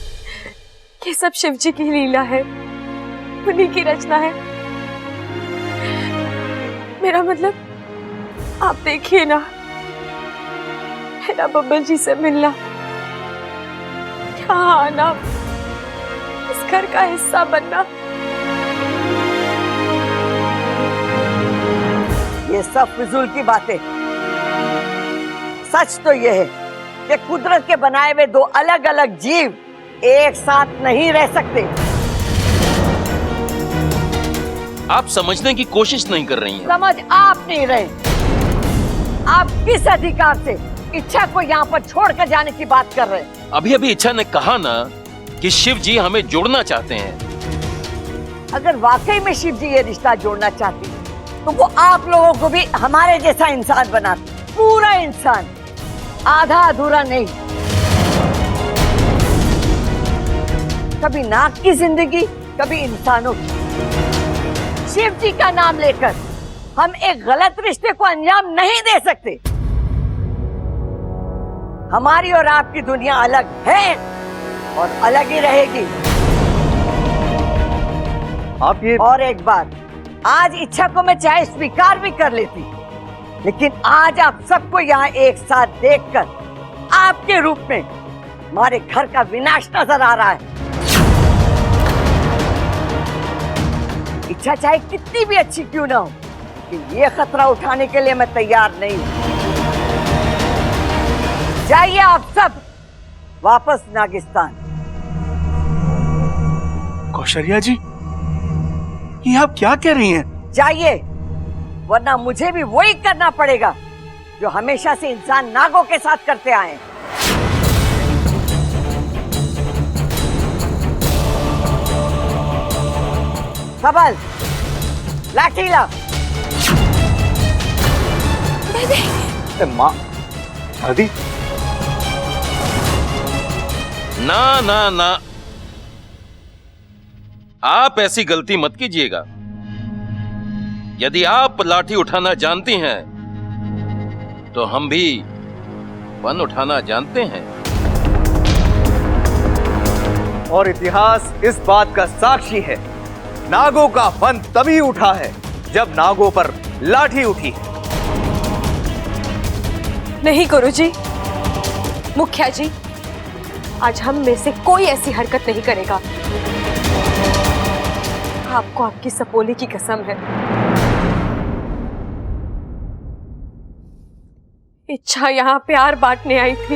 कि सब शिव जी की लीला है, उन्हीं की रचना है। मेरा मतलब आप देखिए ना, मेरा बब्बन जी से मिलना, यहाँ आना, इस घर का हिस्सा बनना, ये सब फिजूल की बातें। सच तो यह है कि कुदरत के बनाए हुए दो अलग अलग जीव एक साथ नहीं रह सकते। आप समझने की कोशिश नहीं कर रही हैं। समझ आप नहीं रहे। आप किस अधिकार से इच्छा को यहाँ पर छोड़कर जाने की बात कर रहे हैं? अभी अभी इच्छा ने कहा ना कि शिव जी हमें जोड़ना चाहते हैं। अगर वाकई में शिव जी ये रिश्ता जोड़ना चाहती तो वो आप लोगों को भी हमारे जैसा इंसान बनाते, पूरा इंसान, आधा अधूरा नहीं। कभी नाग की जिंदगी, कभी इंसानों की। शिव जी का नाम लेकर हम एक गलत रिश्ते को अंजाम नहीं दे सकते। हमारी और आपकी दुनिया अलग है और अलग ही रहेगी। आप ये और एक बात, आज इच्छा को मैं चाहे स्वीकार भी कर लेती, लेकिन आज आप सबको यहाँ एक साथ देखकर आपके रूप में हमारे घर का विनाश नजर आ रहा है। इच्छा चाहे कितनी भी अच्छी क्यों ना हो, लेकिन ये खतरा उठाने के लिए मैं तैयार नहीं हूं। जाइए आप सब वापस नागिस्तान। कौशल्या जी, ये आप क्या कह रही हैं? जाइए, वरना मुझे भी वही करना पड़ेगा जो हमेशा से इंसान नागों के साथ करते आए हैं। सबल, लाठी ला। माँ, दादी, ना ना ना, आप ऐसी गलती मत कीजिएगा। यदि आप लाठी उठाना जानती हैं तो हम भी वन उठाना जानते हैं। और इतिहास इस बात का साक्षी है, नागों का वन तभी उठा है जब नागों पर लाठी उठी है। नहीं गुरुजी, मुखिया जी, आज हम में से कोई ऐसी हरकत नहीं करेगा। आपको आपकी सपोली की कसम है। इच्छा यहाँ प्यार बांटने आई थी,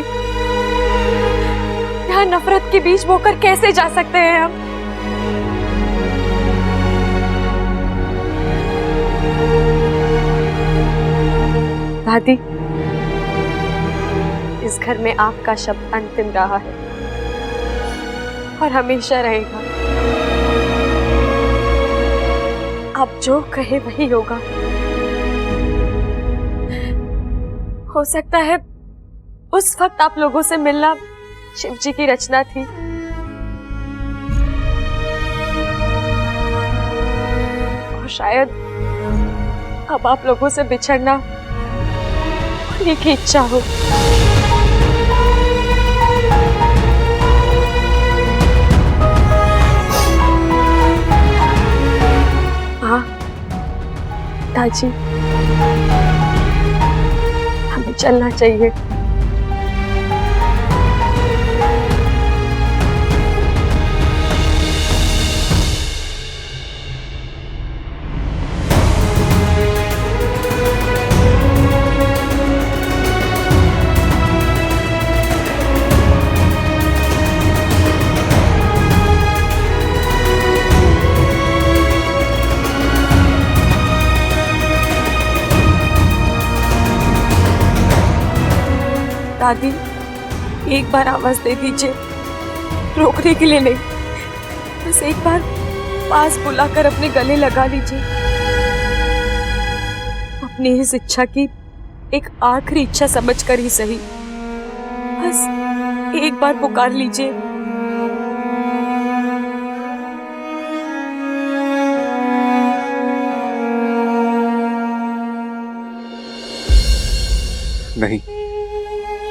यहाँ नफरत के बीज बोकर कैसे जा सकते हैं हम? दादी, इस घर में आपका शब्द अंतिम रहा है और हमेशा रहेगा। आप जो कहे वही होगा। हो सकता है उस वक्त आप लोगों से मिलना शिव जी की रचना थी, और शायद अब आप लोगों से बिछड़ना उन्हीं की इच्छा हो। हाँ दादी, हमें चलना चाहिए। दादी, एक बार आवाज दे दीजिए, रोकने के लिए नहीं, बस एक बार पास बुलाकर अपने गले लगा लीजिए। अपनी इस इच्छा की एक आखिरी इच्छा समझकर ही सही, बस एक बार पुकार लीजिए। नहीं,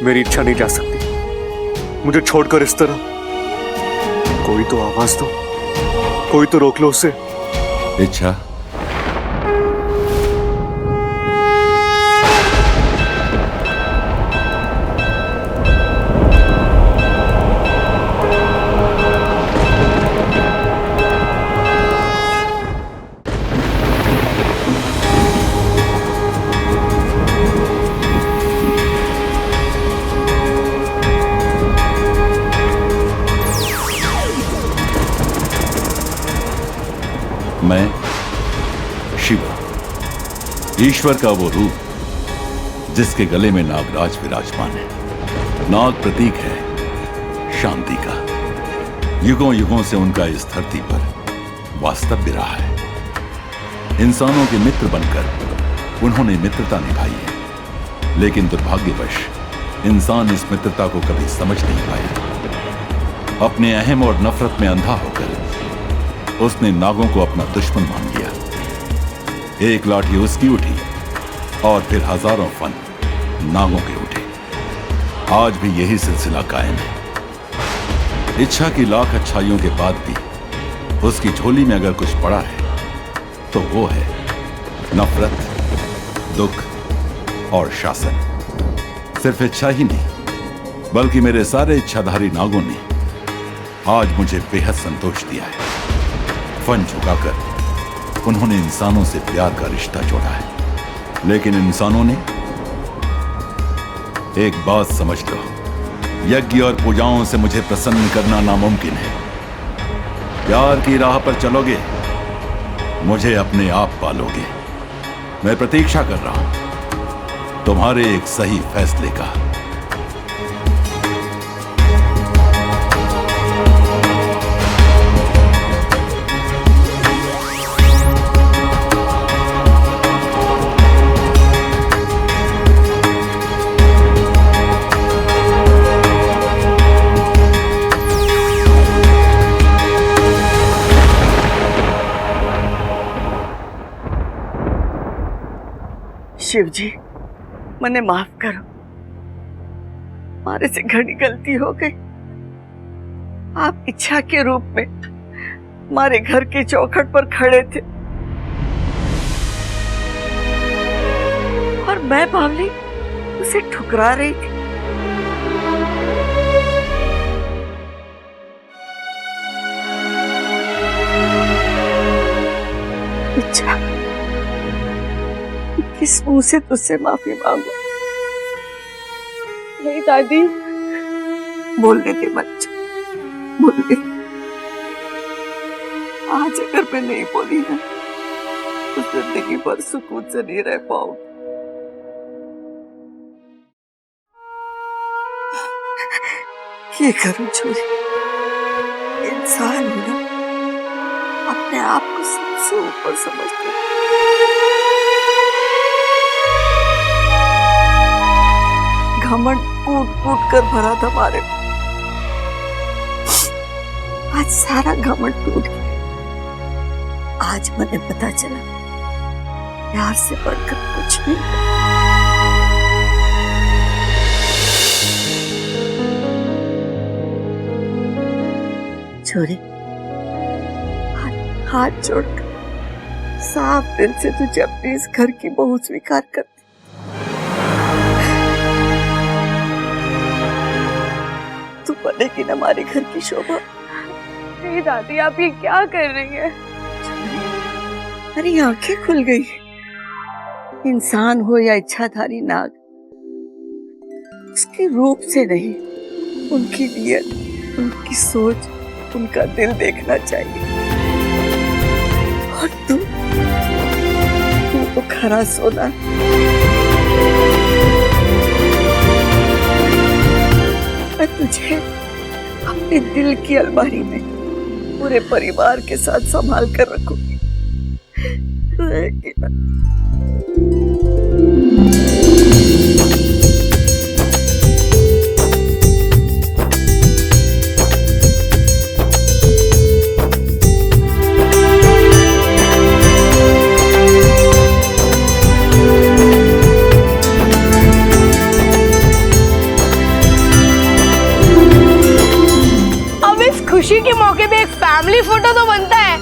मेरी इच्छा नहीं जा सकती। मुझे छोड़कर इस तरह, कोई तो आवाज दो, कोई तो रोक लो उसे। इच्छा, मैं शिव, ईश्वर का वो रूप जिसके गले में नागराज विराजमान है। नाग प्रतीक है शांति का। युगों युगों से उनका इस धरती पर वास्तव्य रहा है। इंसानों के मित्र बनकर उन्होंने मित्रता निभाई है, लेकिन दुर्भाग्यवश इंसान इस मित्रता को कभी समझ नहीं पाया। अपने अहम और नफरत में अंधा होकर उसने नागों को अपना दुश्मन मान लिया। एक लाठी उसकी उठी और फिर हजारों फन नागों के उठे। आज भी यही सिलसिला कायम है। इच्छा की लाख अच्छाइयों के बाद भी उसकी झोली में अगर कुछ पड़ा है तो वो है नफरत, दुख और शासन। सिर्फ इच्छा ही नहीं, बल्कि मेरे सारे इच्छाधारी नागों ने आज मुझे बेहद संतोष दिया है। फन झुकाकर उन्होंने इंसानों से प्यार का रिश्ता जोड़ा है, लेकिन इंसानों ने एक बात समझ लो, यज्ञ और पूजाओं से मुझे प्रसन्न करना नामुमकिन है। प्यार की राह पर चलोगे, मुझे अपने आप पालोगे। मैं प्रतीक्षा कर रहा हूं तुम्हारे एक सही फैसले का। शिव जी, मने माफ करो, मारे से घनी गलती हो गई। आप इच्छा के रूप में हमारे घर के चौखट पर खड़े थे और मैं बावली उसे ठुकरा रही थी। इच्छा, किस मुंह से तुझसे माफी मांगू? नहीं दादी, बोलने दे बच्चा, बोलने। आज अगर मैं नहीं बोली ना तो जिंदगी भर सुकून से नहीं रह पाऊंगी। ये करूं छोरी, इंसान हूं ना, अपने आप को सबसे ऊपर समझते। घमंड कूट कूट कर भरा था हमारे, आज सारा घमंड टूट गया। आज मुझे पता चला प्यार से बढ़कर कुछ नहीं। छोरी, हाथ जोड़कर साफ दिल से तुझे अपने इस घर की बहू स्वीकार करती। तू बनेगी ना हमारे घर की शोभा। नहीं दादी, आप ये क्या कर रही हैं? अरे आंखें खुल गई। इंसान हो या इच्छाधारी नाग, उसके रूप से नहीं, उनकी नियत, उनकी सोच, उनका दिल देखना चाहिए। और तू तो खरा सोना। मैं तुझे अपने दिल की अलमारी में पूरे परिवार के साथ संभाल कर रखूंगी। खुशी के मौके पे एक फैमिली फोटो तो बनता है।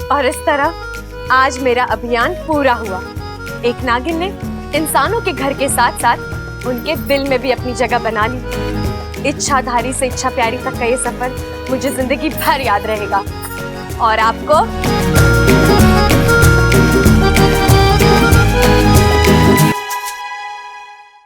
और इस तरह आज मेरा अभियान पूरा हुआ। एक नागिन ने इंसानों के घर के साथ साथ उनके दिल में भी अपनी जगह बना ली। इच्छाधारी से इच्छा प्यारी तक का ये सफर मुझे जिंदगी भर याद रहेगा। और आपको